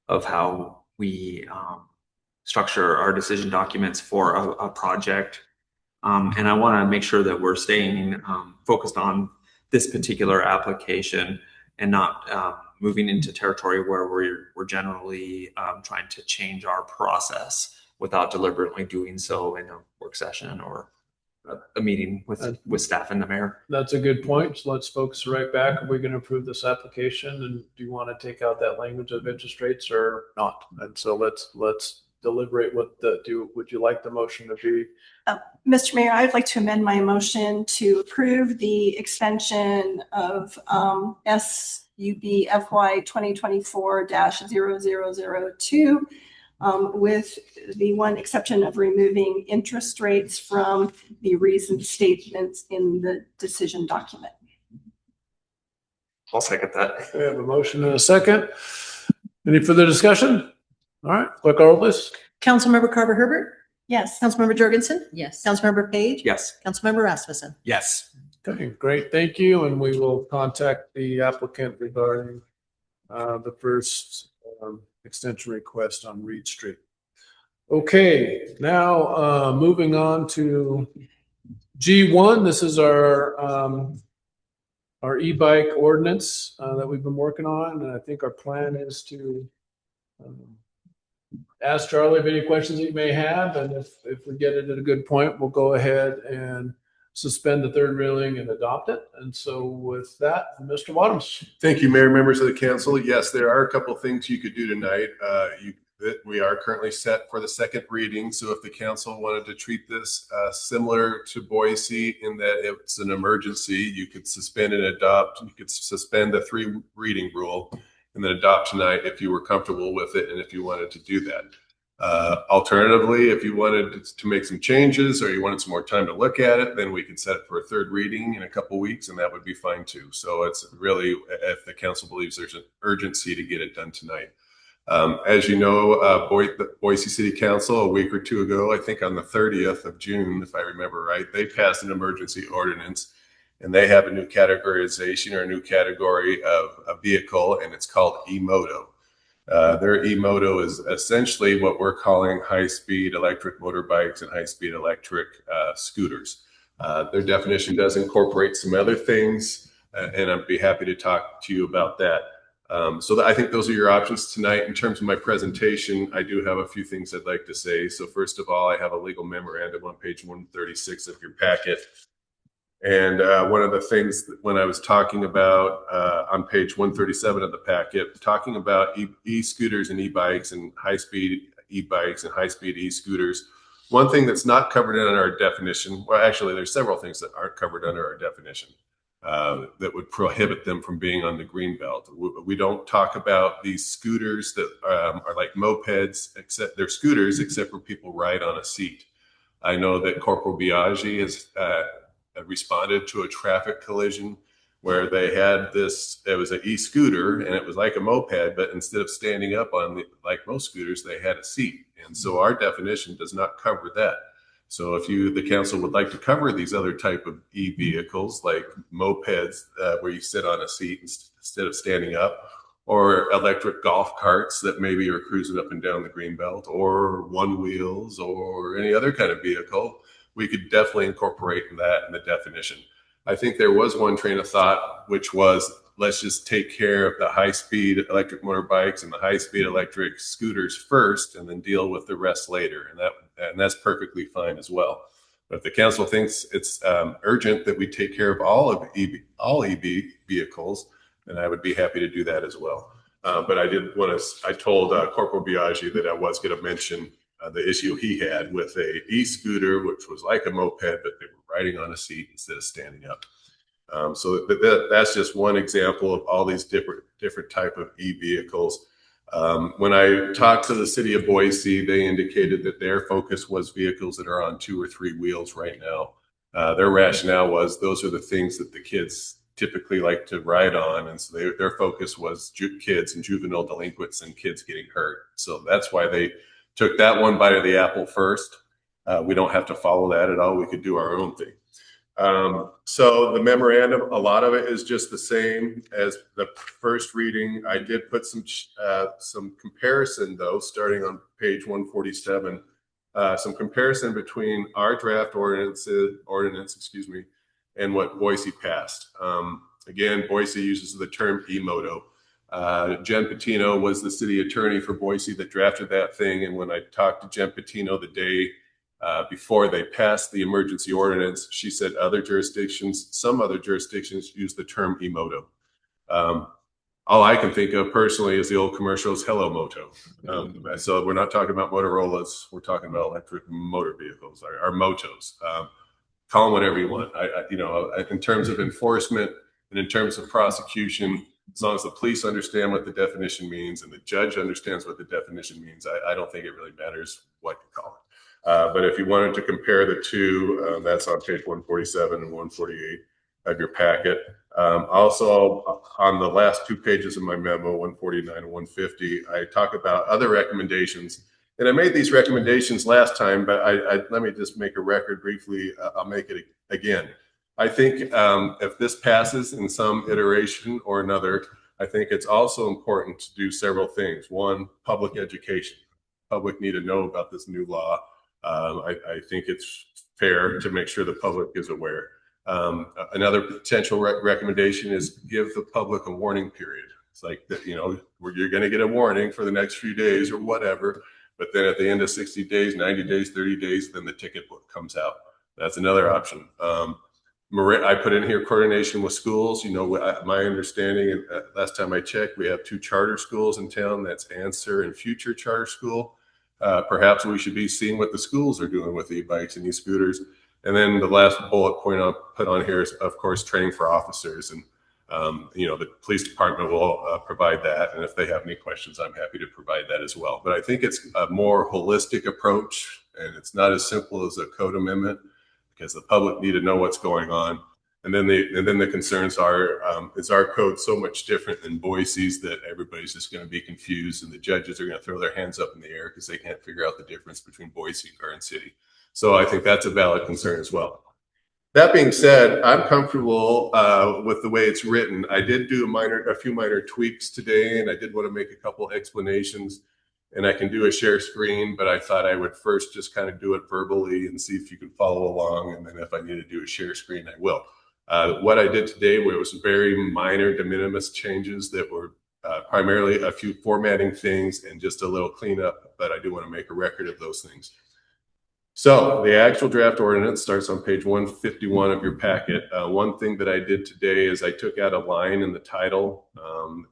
of how we structure our decision documents for a project. And I want to make sure that we're staying focused on this particular application and not moving into territory where we're generally trying to change our process without deliberately doing so in a work session or a meeting with staff and the mayor. That's a good point. So let's focus right back. Are we going to approve this application? And do you want to take out that language of interest rates or not? And so let's deliberate would you like the motion to be? Mr. Mayor, I'd like to amend my motion to approve the extension of SUB FY 2024-0002 with the one exception of removing interest rates from the reason statements in the decision document. I'll second that. We have a motion and a second. Any further discussion? All right, clerk call please. Councilmember Carver Herbert, Yes. Councilmember Jorgensen, Yes. Councilmember Page, Yes. Councilmember Rasmussen. Yes. Okay, great, thank you, and we will contact the applicant regarding the first extension request on Reed Street. Okay, now moving on to G1. This is our e-bike ordinance that we've been working on, and I think our plan is to ask Charlie if any questions that you may have, and if we get it at a good point, we'll go ahead and suspend the third reading and adopt it. And so with that, Mr. Bottoms. Thank you, Mayor, members of the council. Yes, there are a couple of things you could do tonight. We are currently set for the second reading. So if the council wanted to treat this similar to Boise in that it's an emergency, you could suspend and adopt. You could suspend the 3 reading rule and then adopt tonight if you were comfortable with it and if you wanted to do that. Alternatively, if you wanted to make some changes or you wanted some more time to look at it, then we could set it for a third reading in a couple weeks, and that would be fine too. So it's really if the council believes there's an urgency to get it done tonight. As you know, the Boise City Council a week or two ago, I think on the 30th of June, if I remember right, they passed an emergency ordinance, and they have a new categorization or a new category of a vehicle, and it's called e-moto. Their e-moto is essentially what we're calling high-speed electric motorbikes and high-speed electric scooters. Their definition does incorporate some other things, and I'd be happy to talk to you about that. So I think those are your options tonight. In terms of my presentation, I do have a few things I'd like to say. So first of all, I have a legal memorandum on page 136 of your packet. And one of the things that when I was talking about on page 137 of the packet, talking about e-scooters and e-bikes and high-speed e-bikes and high-speed e-scooters, one thing that's not covered in our definition, well, actually, there's several things that aren't covered under our definition that would prohibit them from being on the green belt. We don't talk about these scooters that are like mopeds, except they're scooters, except for people ride on a seat. I know that Corporal Biaggi has responded to a traffic collision where they had this, it was an e-scooter and it was like a moped, but instead of standing up on like most scooters, they had a seat. And so our definition does not cover that. So if the council would like to cover these other type of e-vehicles like mopeds where you sit on a seat instead of standing up, or electric golf carts that maybe are cruising up and down the greenbelt, or one wheels, or any other kind of vehicle, we could definitely incorporate that in the definition. I think there was one train of thought, which was let's just take care of the high-speed electric motorbikes and the high-speed electric scooters first, and then deal with the rest later. And that's perfectly fine as well. But if the council thinks it's urgent that we take care of all EV vehicles, then I would be happy to do that as well. But I told Corporal Biaggi that I was going to mention the issue he had with a e-scooter, which was like a moped, but they were riding on a seat instead of standing up. So that's just one example of all these different type of e-vehicles. When I talked to the city of Boise, they indicated that their focus was vehicles that are on 2 or 3 wheels right now. Their rationale was those are the things that the kids typically like to ride on. And so their focus was kids and juvenile delinquents and kids getting hurt. So that's why they took that one bite of the apple first. We don't have to follow that at all. We could do our own thing. So the memorandum, a lot of it is just the same as the first reading. I did put some comparison though, starting on page 147, some comparison between our draft ordinance, and what Boise passed. Again, Boise uses the term e-moto. Jen Patino was the city attorney for Boise that drafted that thing. And when I talked to Jen Patino the day before they passed the emergency ordinance, she said some other jurisdictions use the term e-moto. All I can think of personally is the old commercials, Hello Moto. So we're not talking about Motorola's, we're talking about electric motor vehicles, our motos. Call them whatever you want. In terms of enforcement and in terms of prosecution, as long as the police understand what the definition means and the judge understands what the definition means, I don't think it really matters what you call it. But if you wanted to compare the two, that's on page 147 and 148 of your packet. Also, on the last 2 pages of my memo, 149 and 150, I talk about other recommendations. And I made these recommendations last time, but let me just make a record briefly. I'll make it again. I think if this passes in some iteration or another, I think it's also important to do several things. One, public education. Public need to know about this new law. I think it's fair to make sure the public is aware. Another potential recommendation is give the public a warning period. It's like, you're going to get a warning for the next few days or whatever. But then at the end of 60 days, 90 days, 30 days, then the ticket book comes out. That's another option. I put in here coordination with schools. My understanding, and last time I checked, we have 2 charter schools in town. That's Answer and Future Charter School. Perhaps we should be seeing what the schools are doing with e-bikes and e-scooters. And then the last bullet point I'll put on here is, of course, training for officers. And, the police department will provide that. And if they have any questions, I'm happy to provide that as well. But I think it's a more holistic approach, and it's not as simple as a code amendment, because the public need to know what's going on. And then the concerns are, is our code so much different than Boise's that everybody's just going to be confused, and the judges are going to throw their hands up in the air because they can't figure out the difference between Boise and Garden City. So I think that's a valid concern as well. That being said, I'm comfortable with the way it's written. I did do a few minor tweaks today, and I did want to make a couple explanations. And I can do a share screen, but I thought I would first just kind of do it verbally and see if you can follow along. And then if I need to do a share screen, I will. What I did today was very minor de minimis changes that were primarily a few formatting things and just a little cleanup, but I do want to make a record of those things. So the actual draft ordinance starts on page 151 of your packet. One thing that I did today is I took out a line in the title.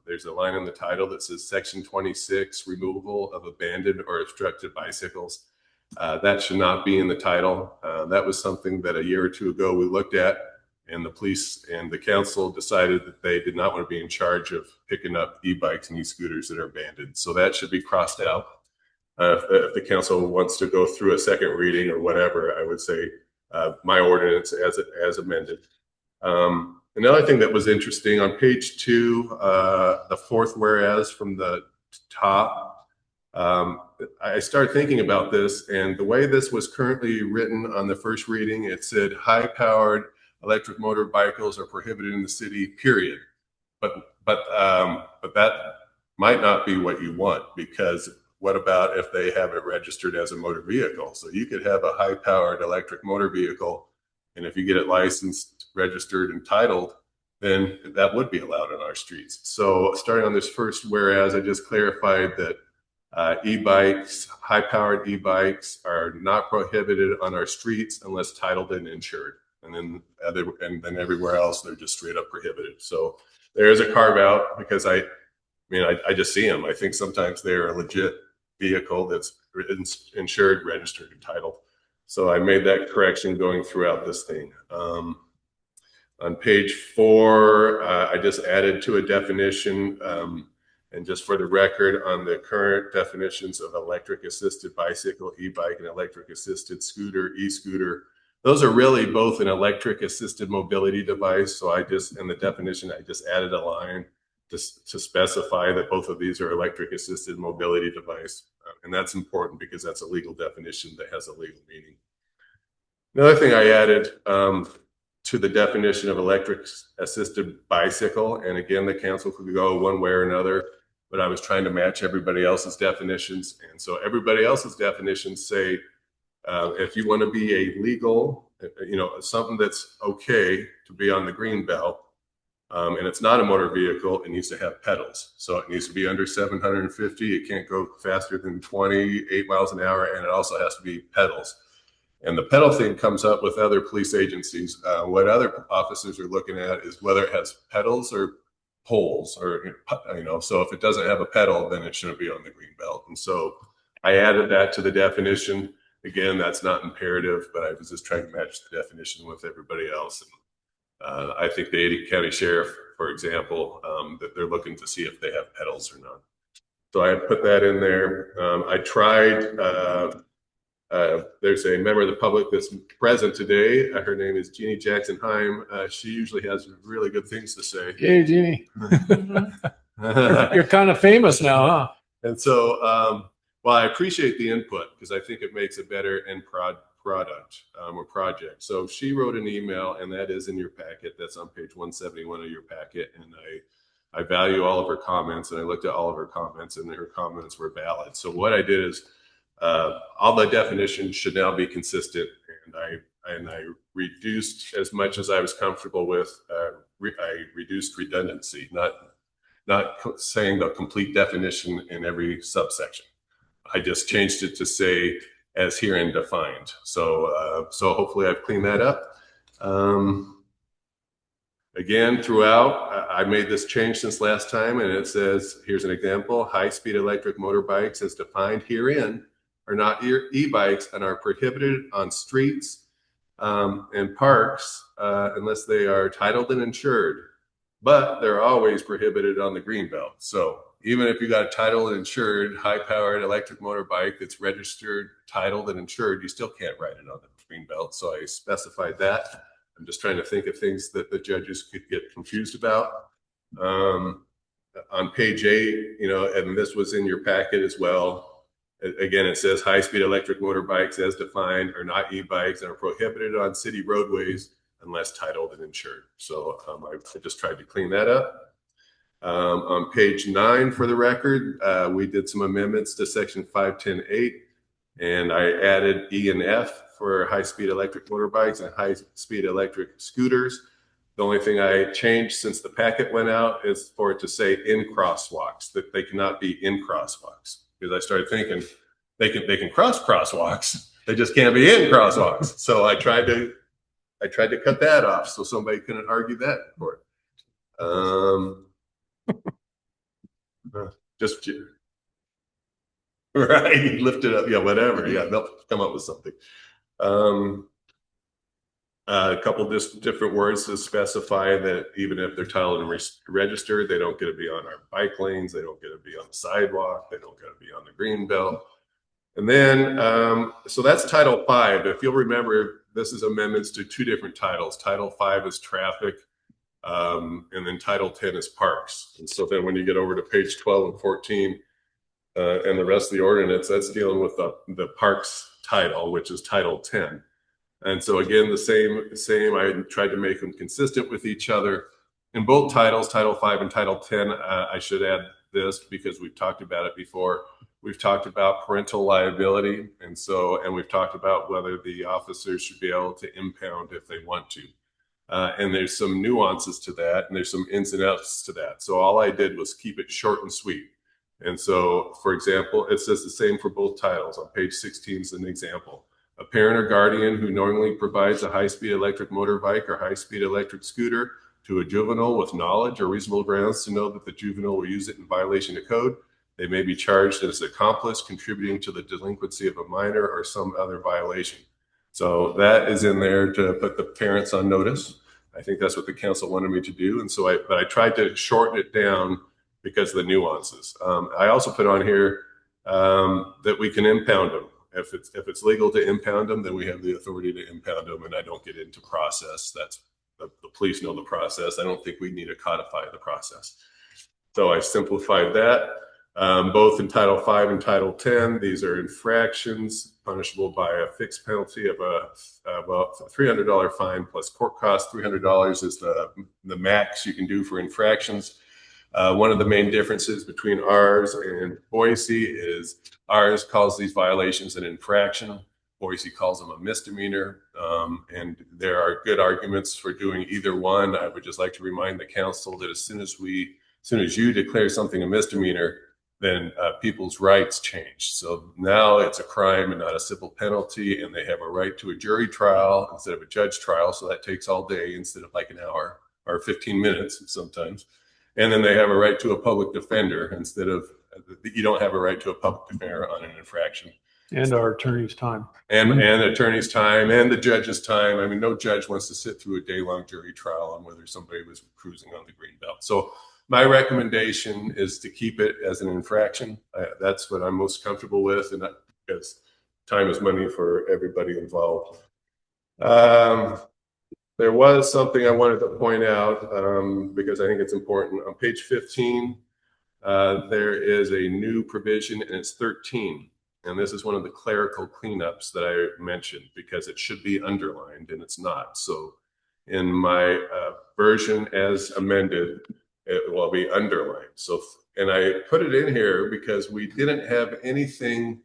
There's a line in the title that says Section 26, removal of abandoned or obstructed bicycles. That should not be in the title. That was something that a year or two ago we looked at, and the police and the council decided that they did not want to be in charge of picking up e-bikes and e-scooters that are abandoned. So that should be crossed out. If the council wants to go through a second reading or whatever, I would say my ordinance as amended. Another thing that was interesting on page 2, the fourth whereas from the top, I started thinking about this, and the way this was currently written on the first reading, it said high-powered electric motor bicycles are prohibited in the city, period. But that might not be what you want, because what about if they have it registered as a motor vehicle? So you could have a high-powered electric motor vehicle, and if you get it licensed, registered, and titled, then that would be allowed on our streets. So starting on this first whereas, I just clarified that e-bikes, high-powered e-bikes are not prohibited on our streets unless titled and insured. And then everywhere else, they're just straight up prohibited. So there is a carve out, because I just see them. I think sometimes they're a legit vehicle that's insured, registered, and titled. So I made that correction going throughout this thing. On page 4, I just added to a definition, and just for the record, on the current definitions of electric assisted bicycle, e-bike, and electric assisted scooter, e-scooter, those are really both an electric assisted mobility device. So in the definition, I just added a line to specify that both of these are electric assisted mobility device. And that's important because that's a legal definition that has a legal meaning. Another thing I added to the definition of electric assisted bicycle, and again, the council could go one way or another, but I was trying to match everybody else's definitions. And so everybody else's definitions say, if you want to be a legal, something that's okay to be on the green belt, and it's not a motor vehicle, it needs to have pedals. So it needs to be under 750. It can't go faster than 28 miles an hour. And it also has to be pedals. And the pedal thing comes up with other police agencies. What other officers are looking at is whether it has pedals or poles, or, so if it doesn't have a pedal, then it shouldn't be on the green belt. And so I added that to the definition. Again, that's not imperative, but I was just trying to match the definition with everybody else. I think the Ada County Sheriff, for example, that they're looking to see if they have pedals or not. So I put that in there. I tried, there's a member of the public that's present today. Her name is Jeannie Jackson Heim. She usually has really good things to say. Hey, Jeannie. You're kind of famous now, huh? And so, well, I appreciate the input because I think it makes a better end product or project. So she wrote an email, and that is in your packet. That's on page 171 of your packet. And I value all of her comments, and I looked at all of her comments, and her comments were valid. So what I did is all the definitions should now be consistent, and I reduced as much as I was comfortable with. I reduced redundancy, not saying the complete definition in every subsection. I just changed it to say as herein defined. So hopefully I've cleaned that up. Again, throughout, I made this change since last time, and it says, here's an example: high-speed electric motorbikes as defined herein are not e-bikes and are prohibited on streets and parks unless they are titled and insured, but they're always prohibited on the greenbelt. So even if you got a titled and insured high-powered electric motorbike that's registered, titled, and insured, you still can't ride it on the greenbelt. So I specified that. I'm just trying to think of things that the judges could get confused about. On page 8, and this was in your packet as well. Again, it says high-speed electric motorbikes as defined are not e-bikes and are prohibited on city roadways unless titled and insured. So I just tried to clean that up. On page 9, for the record, we did some amendments to section 510.8, and I added E and F for high-speed electric motorbikes and high-speed electric scooters. The only thing I changed since the packet went out is for it to say in crosswalks, that they cannot be in crosswalks. Because I started thinking they can cross crosswalks, they just can't be in crosswalks. So I tried to cut that off so somebody couldn't argue that in court. Just right, lift it up, yeah, whatever, yeah, they'll come up with something. A couple different words to specify that even if they're titled and registered, they don't get to be on our bike lanes, they don't get to be on the sidewalk, they don't get to be on the green belt. And then, so that's Title 5. If you'll remember, this is amendments to 2 different titles. Title 5 is traffic, and then Title 10 is parks. And so then when you get over to page 12 and 14 and the rest of the ordinance, that's dealing with the parks title, which is Title 10. And so again, the same, I tried to make them consistent with each other. In both titles, Title 5 and Title 10, I should add this because we've talked about it before. We've talked about parental liability, and we've talked about whether the officers should be able to impound if they want to. And there's some nuances to that, and there's some ins and outs to that. So all I did was keep it short and sweet. And so, for example, it says the same for both titles. On page 16 is an example. A parent or guardian who knowingly provides a high-speed electric motorbike or high-speed electric scooter to a juvenile with knowledge or reasonable grounds to know that the juvenile will use it in violation of code, they may be charged as accomplice contributing to the delinquency of a minor or some other violation. So that is in there to put the parents on notice. I think that's what the council wanted me to do. And so but I tried to shorten it down because of the nuances. I also put on here that we can impound them. If it's legal to impound them, then we have the authority to impound them, and I don't get into process. That's the police know the process. I don't think we need to codify the process. So I simplified that. Both in Title 5 and Title 10, these are infractions punishable by a fixed penalty of a $300 fine plus court costs. $300 is the max you can do for infractions. One of the main differences between ours and Boise is ours calls these violations an infraction. Boise calls them a misdemeanor. And there are good arguments for doing either one. I would just like to remind the council that as soon as you declare something a misdemeanor, then people's rights change. So now it's a crime and not a civil penalty, and they have a right to a jury trial instead of a judge trial. So that takes all day instead of like an hour or 15 minutes sometimes. And then they have a right to a public defender instead of, you don't have a right to a public defender on an infraction. And our attorney's time. And the attorney's time and the judge's time. I mean, no judge wants to sit through a day-long jury trial on whether somebody was cruising on the green belt. So my recommendation is to keep it as an infraction. That's what I'm most comfortable with, and because time is money for everybody involved. There was something I wanted to point out because I think it's important. On page 15, there is a new provision, and it's 13. And this is one of the clerical cleanups that I mentioned because it should be underlined and it's not. So in my version as amended, it will be underlined. So, and I put it in here because we didn't have anything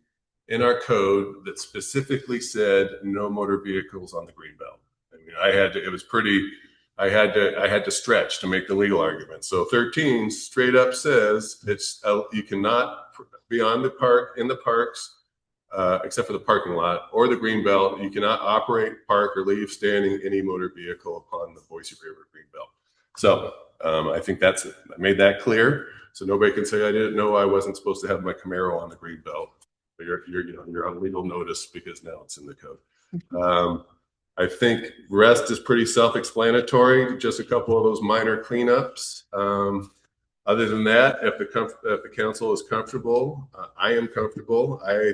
in our code that specifically said no motor vehicles on the green belt. I mean, I had to stretch to make the legal argument. So 13 straight up says it's you cannot be on the parks, except for the parking lot or the green belt. You cannot operate, park, or leave standing any motor vehicle upon the Boise River green belt. So I think I made that clear. So nobody can say I didn't know I wasn't supposed to have my Camaro on the green belt. But you're on legal notice because now it's in the code. I think rest is pretty self-explanatory. Just a couple of those minor cleanups. Other than that, if the council is comfortable, I am comfortable. I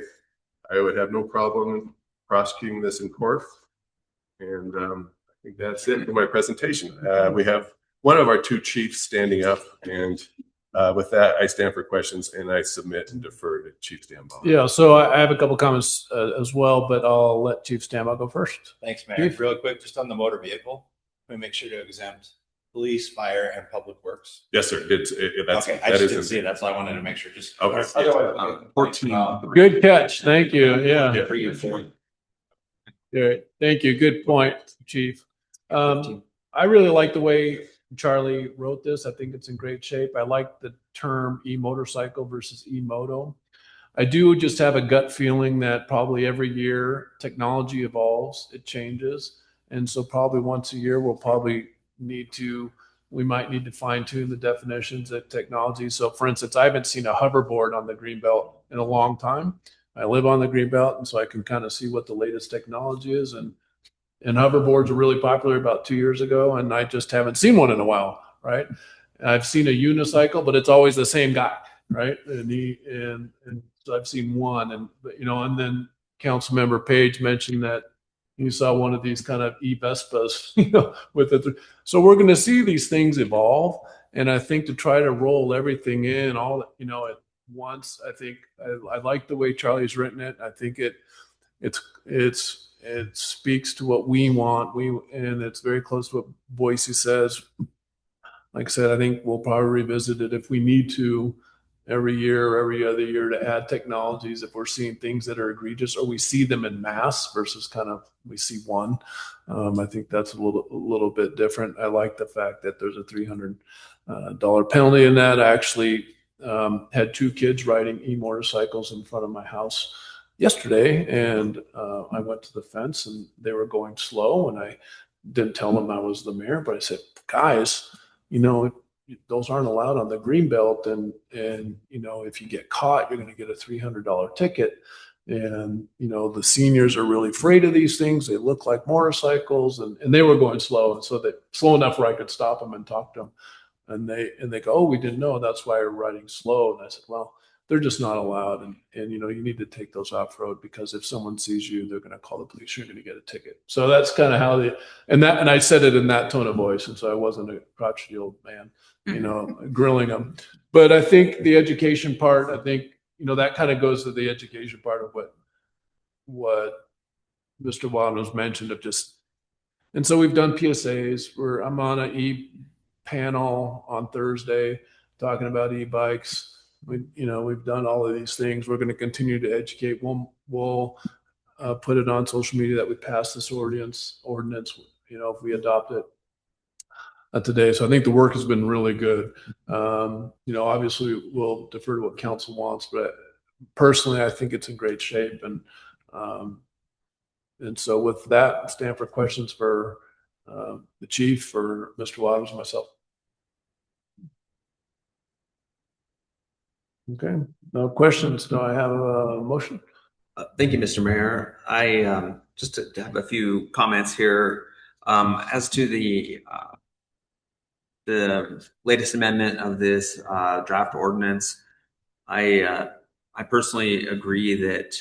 would have no problem prosecuting this in court. And I think that's it for my presentation. We have one of our two chiefs standing up, and with that, I stand for questions and I submit and defer to Chief Stambaugh. Yeah, so I have a couple comments as well, but I'll let Chief Stambaugh go first. Thanks, Mayor. Real quick, just on the motor vehicle, we make sure to exempt police, fire, and public works. Yes, sir. Okay, I just didn't see it. That's why I wanted to make sure. Just okay. Otherwise, 14. Good catch. Thank you. Yeah. For you, for Good. Thank you. Good point, Chief. I really like the way Charlie wrote this. I think it's in great shape. I like the term e-motorcycle versus e-moto. I do just have a gut feeling that probably every year technology evolves, it changes. And so probably once a year, we might need to fine tune the definitions of technology. So for instance, I haven't seen a hoverboard on the Greenbelt in a long time. I live on the Greenbelt, and so I can kind of see what the latest technology is. And hoverboards were really popular about 2 years ago, and I just haven't seen one in a while, right? I've seen a unicycle, but it's always the same guy, right? And so I've seen one, and then Councilmember Page mentioned that you saw one of these kind of e-Vespas, with it. So we're going to see these things evolve, and I think to try to roll everything in all at once, I think I like the way Charlie's written it. I think it speaks to what we want. And it's very close to what Boise says. Like I said, I think we'll probably revisit it if we need to every year or every other year to add technologies if we're seeing things that are egregious or we see them in mass versus kind of we see one. I think that's a little bit different. I like the fact that there's a $300 penalty in that. I actually had 2 kids riding e-motorcycles in front of my house yesterday, and I went to the fence and they were going slow, and I didn't tell them I was the mayor, but I said, guys, those aren't allowed on the green belt, and if you get caught, you're going to get a $300 ticket. And the seniors are really afraid of these things. They look like motorcycles, and they were going slow, and so they slow enough where I could stop them and talk to them. And they go, oh, we didn't know, that's why we're riding slow. And I said, well, they're just not allowed. And you need to take those off road, because if someone sees you, they're going to call the police. You're going to get a ticket. So that's kind of how and I said it in that tone of voice. And so I wasn't a crotchety old man, grilling them. But I think the education part, that kind of goes to the education part of what Mr. Wadhams mentioned of just, and so we've done PSAs where I'm on an panel on Thursday talking about e-bikes. We've done all of these things. We're going to continue to educate. We'll put it on social media that we passed this ordinance, if we adopt it today. So I think the work has been really good. Obviously we'll defer to what council wants, but personally, I think it's in great shape. And so with that, I stand for questions for the chief, or Mr. Wadhams, and myself. Okay, no questions. Do I have a motion? Thank you, Mr. Mayor. I just to have a few comments here as to the latest amendment of this draft ordinance. I personally agree that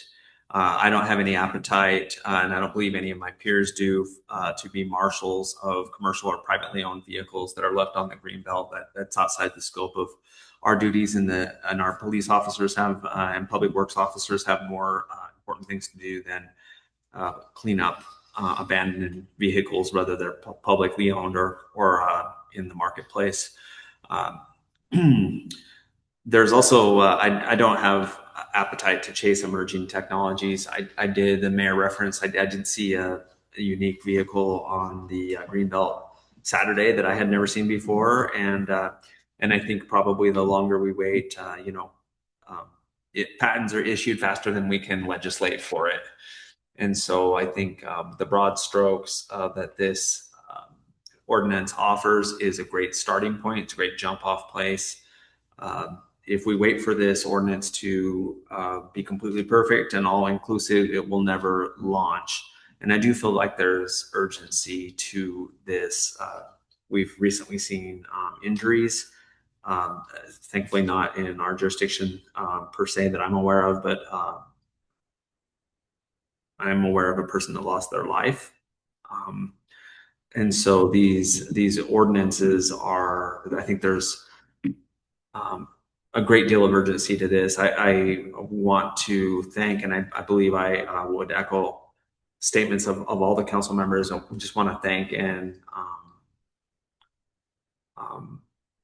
I don't have any appetite, and I don't believe any of my peers do, to be marshals of commercial or privately owned vehicles that are left on the greenbelt. That's outside the scope of our duties, and our police officers have and public works officers have more important things to do than clean up abandoned vehicles, whether they're publicly owned or in the marketplace. There's also I don't have appetite to chase emerging technologies. I did, the mayor reference, I did see a unique vehicle on the Greenbelt Saturday that I had never seen before, and I think probably the longer we wait, patents are issued faster than we can legislate for it. And so I think the broad strokes that this ordinance offers is a great starting point. It's a great jump off place. If we wait for this ordinance to be completely perfect and all inclusive, it will never launch. And I do feel like there's urgency to this. We've recently seen injuries, thankfully not in our jurisdiction per se that I'm aware of, but I'm aware of a person that lost their life. And so these ordinances are, I think there's a great deal of urgency to this. I want to thank, and I believe I would echo statements of all the council members. I just want to thank and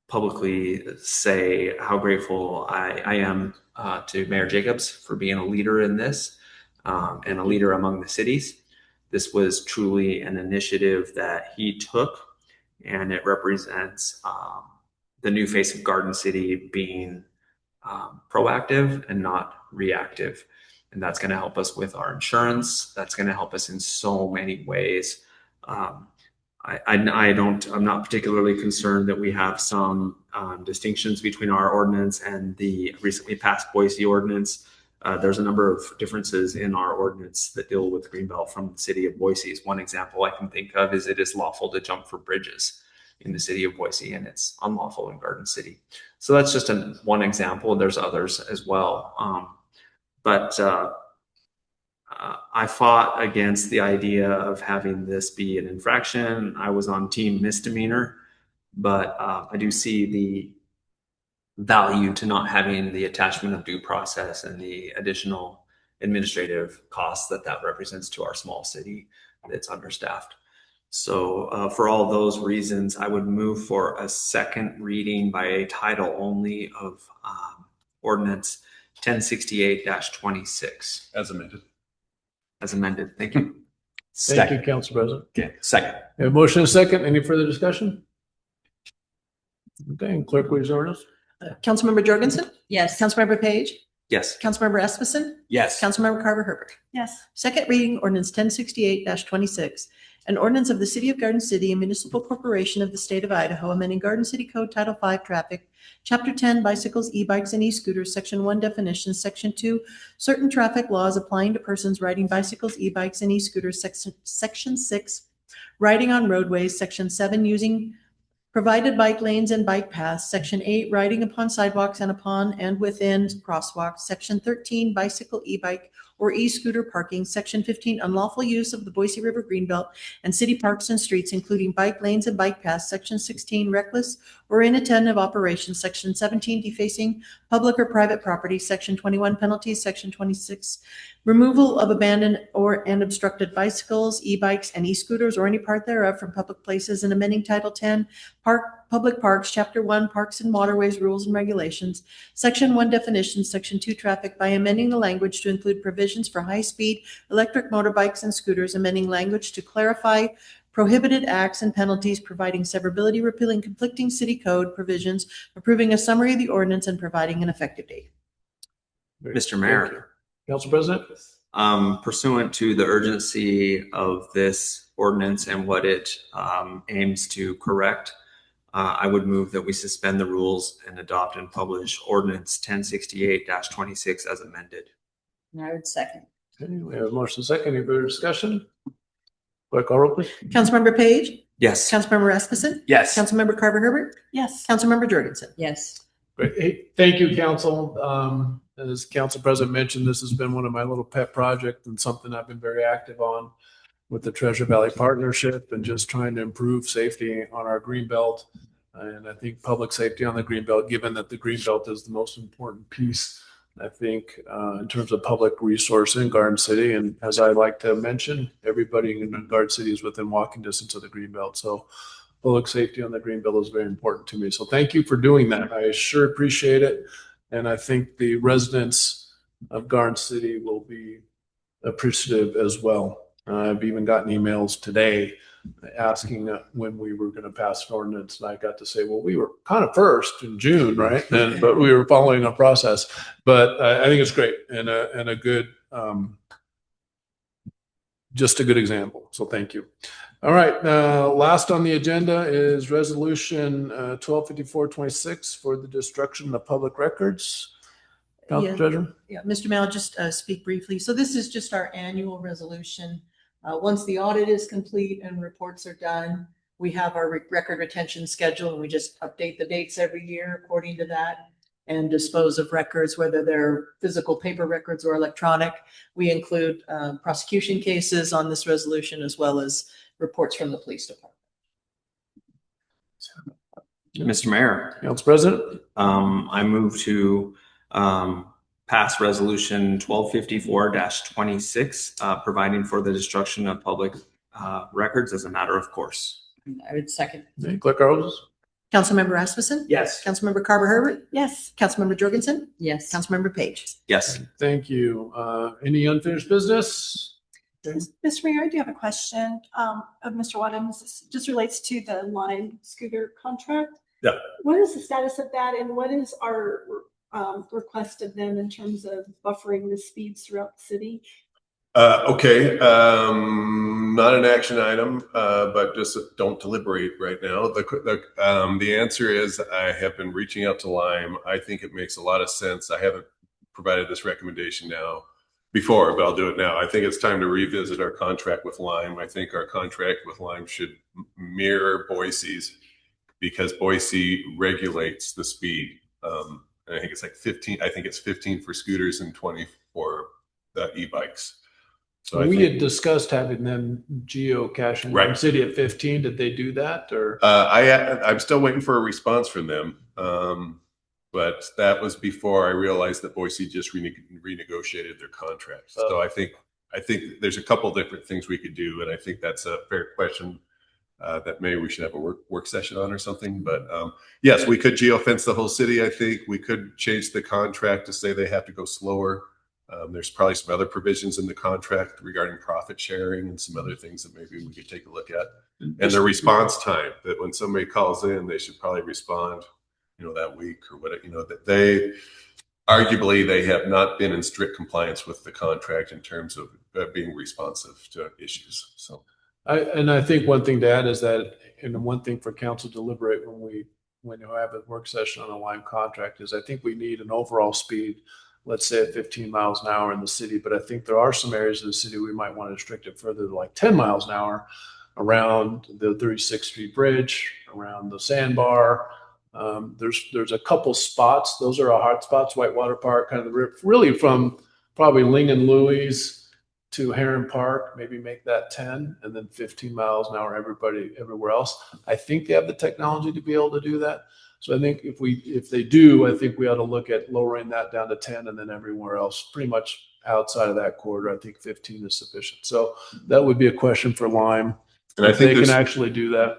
publicly say how grateful I am to Mayor Jacobs for being a leader in this and a leader among the cities. This was truly an initiative that he took, and it represents the new face of Garden City being proactive and not reactive. And that's going to help us with our insurance. That's going to help us in so many ways. I'm not particularly concerned that we have some distinctions between our ordinance and the recently passed Boise ordinance. There's a number of differences in our ordinance that deal with Greenbelt from the city of Boise. One example I can think of is it is lawful to jump for bridges in the city of Boise, and it's unlawful in Garden City. So that's just one example. There's others as well. But I fought against the idea of having this be an infraction. I was on team misdemeanor, but I do see the value to not having the attachment of due process and the additional administrative costs that represents to our small city that's understaffed. So for all those reasons, I would move for a second reading by a title only of ordinance 1068-26. As amended. As amended. Thank you. Thank you, Council President. Okay, second. We have a motion and a second. Any further discussion? Okay, and clerk, please order us. Councilmember Jorgensen? Yes. Councilmember Page? Yes. Councilmember Asmussen? Yes. Councilmember Carver Herbert? Yes. Second reading ordinance 1068-26, an ordinance of the City of Garden City, a municipal corporation of the state of Idaho, amending Garden City Code Title 5 Traffic, Chapter 10 Bicycles, E-Bikes, and E-Scooters, Section 1 Definitions, Section 2 Certain Traffic Laws applying to persons riding bicycles, e-bikes, and e-scooters, Section 6 Riding on roadways, Section 7 Using provided bike lanes and bike paths, Section 8, riding upon sidewalks and upon and within crosswalks, Section 13, bicycle, e-bike, or e-scooter parking, Section 15, unlawful use of the Boise River Greenbelt and city parks and streets, including bike lanes and bike paths, Section 16, reckless or inattentive operations, Section 17, defacing public or private property, Section 21, penalties, Section 26, removal of abandoned and obstructed bicycles, e-bikes, and e-scooters, or any part thereof from public places, and amending Title 10, Public Parks, Chapter 1, Parks and Waterways, Rules and Regulations, Section 1, Definitions, Section 2, Traffic, by amending the language to include provisions for high-speed electric motorbikes and scooters, amending language to clarify prohibited acts and penalties, providing severability, repealing conflicting city code provisions, approving a summary of the ordinance, and providing an effective date. Mr. Mayor. Council President? Pursuant to the urgency of this ordinance and what it aims to correct, I would move that we suspend the rules and adopt and publish ordinance 1068-26 as amended. And I would second. Okay, we have a motion second. Any further discussion? Clerk, call roll, please. Councilmember Page? Yes. Councilmember Rasmussen? Yes. Councilmember Carver Herbert? Yes. Councilmember Jorgensen? Yes. Great. Hey, thank you, council. As council president mentioned, this has been one of my little pet projects and something I've been very active on with the Treasure Valley Partnership and just trying to improve safety on our Greenbelt. And I think public safety on the Greenbelt, given that the Greenbelt is the most important piece, I think, in terms of public resource in Garden City. And as I like to mention, everybody in Garden City is within walking distance of the Greenbelt. So public safety on the Greenbelt is very important to me. So thank you for doing that. I sure appreciate it. And I think the residents of Garden City will be appreciative as well. I've even gotten emails today asking when we were going to pass an ordinance. And I got to say, well, we were kind of first in June, right? But we were following a process. But I think it's great and a good, just a good example. So thank you. All right. Last on the agenda is resolution 125426 for the destruction of public records. Council Treasurer? Yeah, Mr. Mayor, I'll just speak briefly. So this is just our annual resolution. Once the audit is complete and reports are done, we have our record retention schedule and we just update the dates every year according to that and dispose of records, whether they're physical paper records or electronic. We include prosecution cases on this resolution as well as reports from the police department. Mr. Mayor, Council President? I move to pass resolution 1254-26, providing for the destruction of public records as a matter of course. I would second. Hey, Clerk Rose? Councilmember Rasmussen? Yes. Councilmember Carver Herbert? Yes. Councilmember Jorgensen? Yes. Councilmember Page? Yes. Thank you. Any unfinished business? Mr. Mayor, I do have a question of Mr. Wadhams. This just relates to the Lime scooter contract. Yeah. What is the status of that and what is our request of them in terms of buffering the speeds throughout the city? Okay. Not an action item, but just don't deliberate right now. The answer is I have been reaching out to Lime. I think it makes a lot of sense. I haven't provided this recommendation now before, but I'll do it now. I think it's time to revisit our contract with Lime. I think our contract with Lime should mirror Boise's because Boise regulates the speed. And I think it's like 15. I think it's 15 for scooters and 20 for the e-bikes. So we had discussed having them geocaching Right. in the city at 15. Did they do that or? I'm still waiting for a response from them. But that was before I realized that Boise just renegotiated their contract. So I think there's a couple different things we could do, and I think that's a fair question that maybe we should have a work session on or something. But yes, we could geofence the whole city. I think we could change the contract to say they have to go slower. There's probably some other provisions in the contract regarding profit sharing and some other things that maybe we could take a look at. And the response time, that when somebody calls in, they should probably respond that week or whatever, that they have not been in strict compliance with the contract in terms of being responsive to issues. So I think one thing to add is that, and one thing for council to deliberate when you have a work session on a Lime contract is I think we need an overall speed, let's say at 15 miles an hour in the city. But I think there are some areas of the city we might want to restrict it further to like 10 miles an hour around the 36th Street Bridge, around the sandbar. There's a couple spots. Those are our hot spots, Whitewater Park, kind of really from probably Ling and Louis to Heron Park, maybe make that 10 and then 15 miles an hour everywhere else. I think they have the technology to be able to do that. So I think if they do, I think we ought to look at lowering that down to 10 and then everywhere else, pretty much outside of that corridor, I think 15 is sufficient. So that would be a question for Lime. And I think they can actually do that.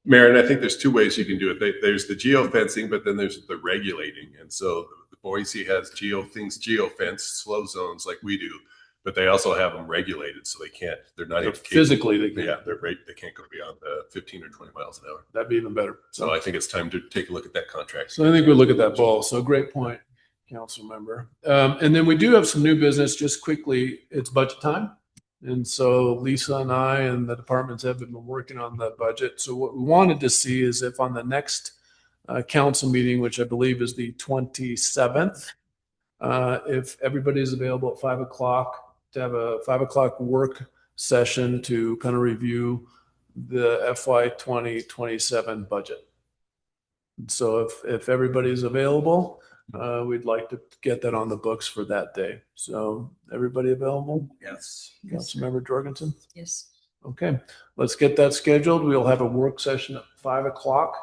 Marin, I think there's two ways you can do it. There's the geofencing, but then there's the regulating. And so Boise has geofence slow zones like we do, but they also have them regulated, so they're not even physically they can't. Yeah, they can't go beyond 15 or 20 miles an hour. That'd be even better. So I think it's time to take a look at that contract. So I think we'll look at that ball. So great point, council member. And then we do have some new business. Just quickly, it's budget time. And so Lisa and I and the departments have been working on the budget. So what we wanted to see is if on the next council meeting, which I believe is the 27th, if everybody is available at 5 o'clock to have a 5 o'clock work session to kind of review the FY 2027 budget. So if everybody's available, we'd like to get that on the books for that day. So everybody available? Yes. Councilmember Jorgensen? Yes. Okay, let's get that scheduled. We'll have a work session at 5 o'clock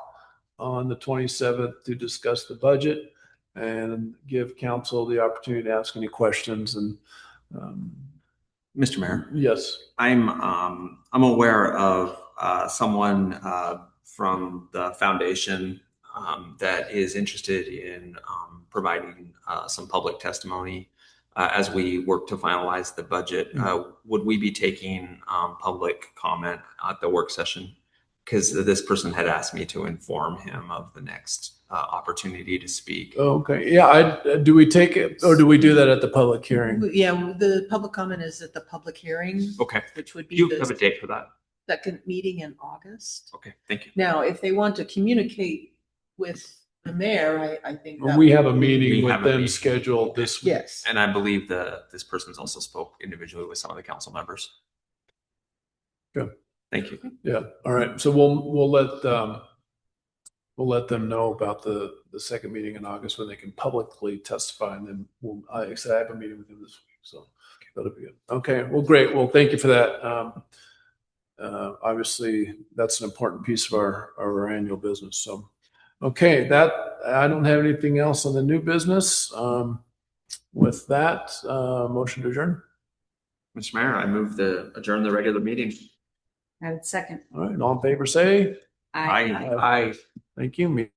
on the 27th to discuss the budget and give council the opportunity to ask any questions. And Mr. Mayor, yes, I'm aware of someone from the foundation that is interested in providing some public testimony as we work to finalize the budget. Would we be taking public comment at the work session? Because this person had asked me to inform him of the next opportunity to speak. okay, yeah. Do we take it, or do we do that at the public hearing? Yeah, the public comment is at the public hearing, Okay. which would Do be you have a the date for that? second meeting in August. Okay, thank you. Now, if they want to communicate with the mayor, I think that We have a would- meeting We with have a them meeting. scheduled this week. Yes. And I believe this person's also spoke individually with some of the council members. Good. Thank you. Yeah. All right. So we'll let them know about the second meeting in August when they can publicly testify, and then I have a meeting with them this week, so that'll be good. Okay. Well, great. Well, thank you for that. Obviously, that's an important piece of our annual business. So, okay, I don't have anything else on the new business. With that, motion to adjourn. Mr. Mayor, I move to adjourn the regular meeting. I would second. All right. All in favor, say. Aye. Thank you.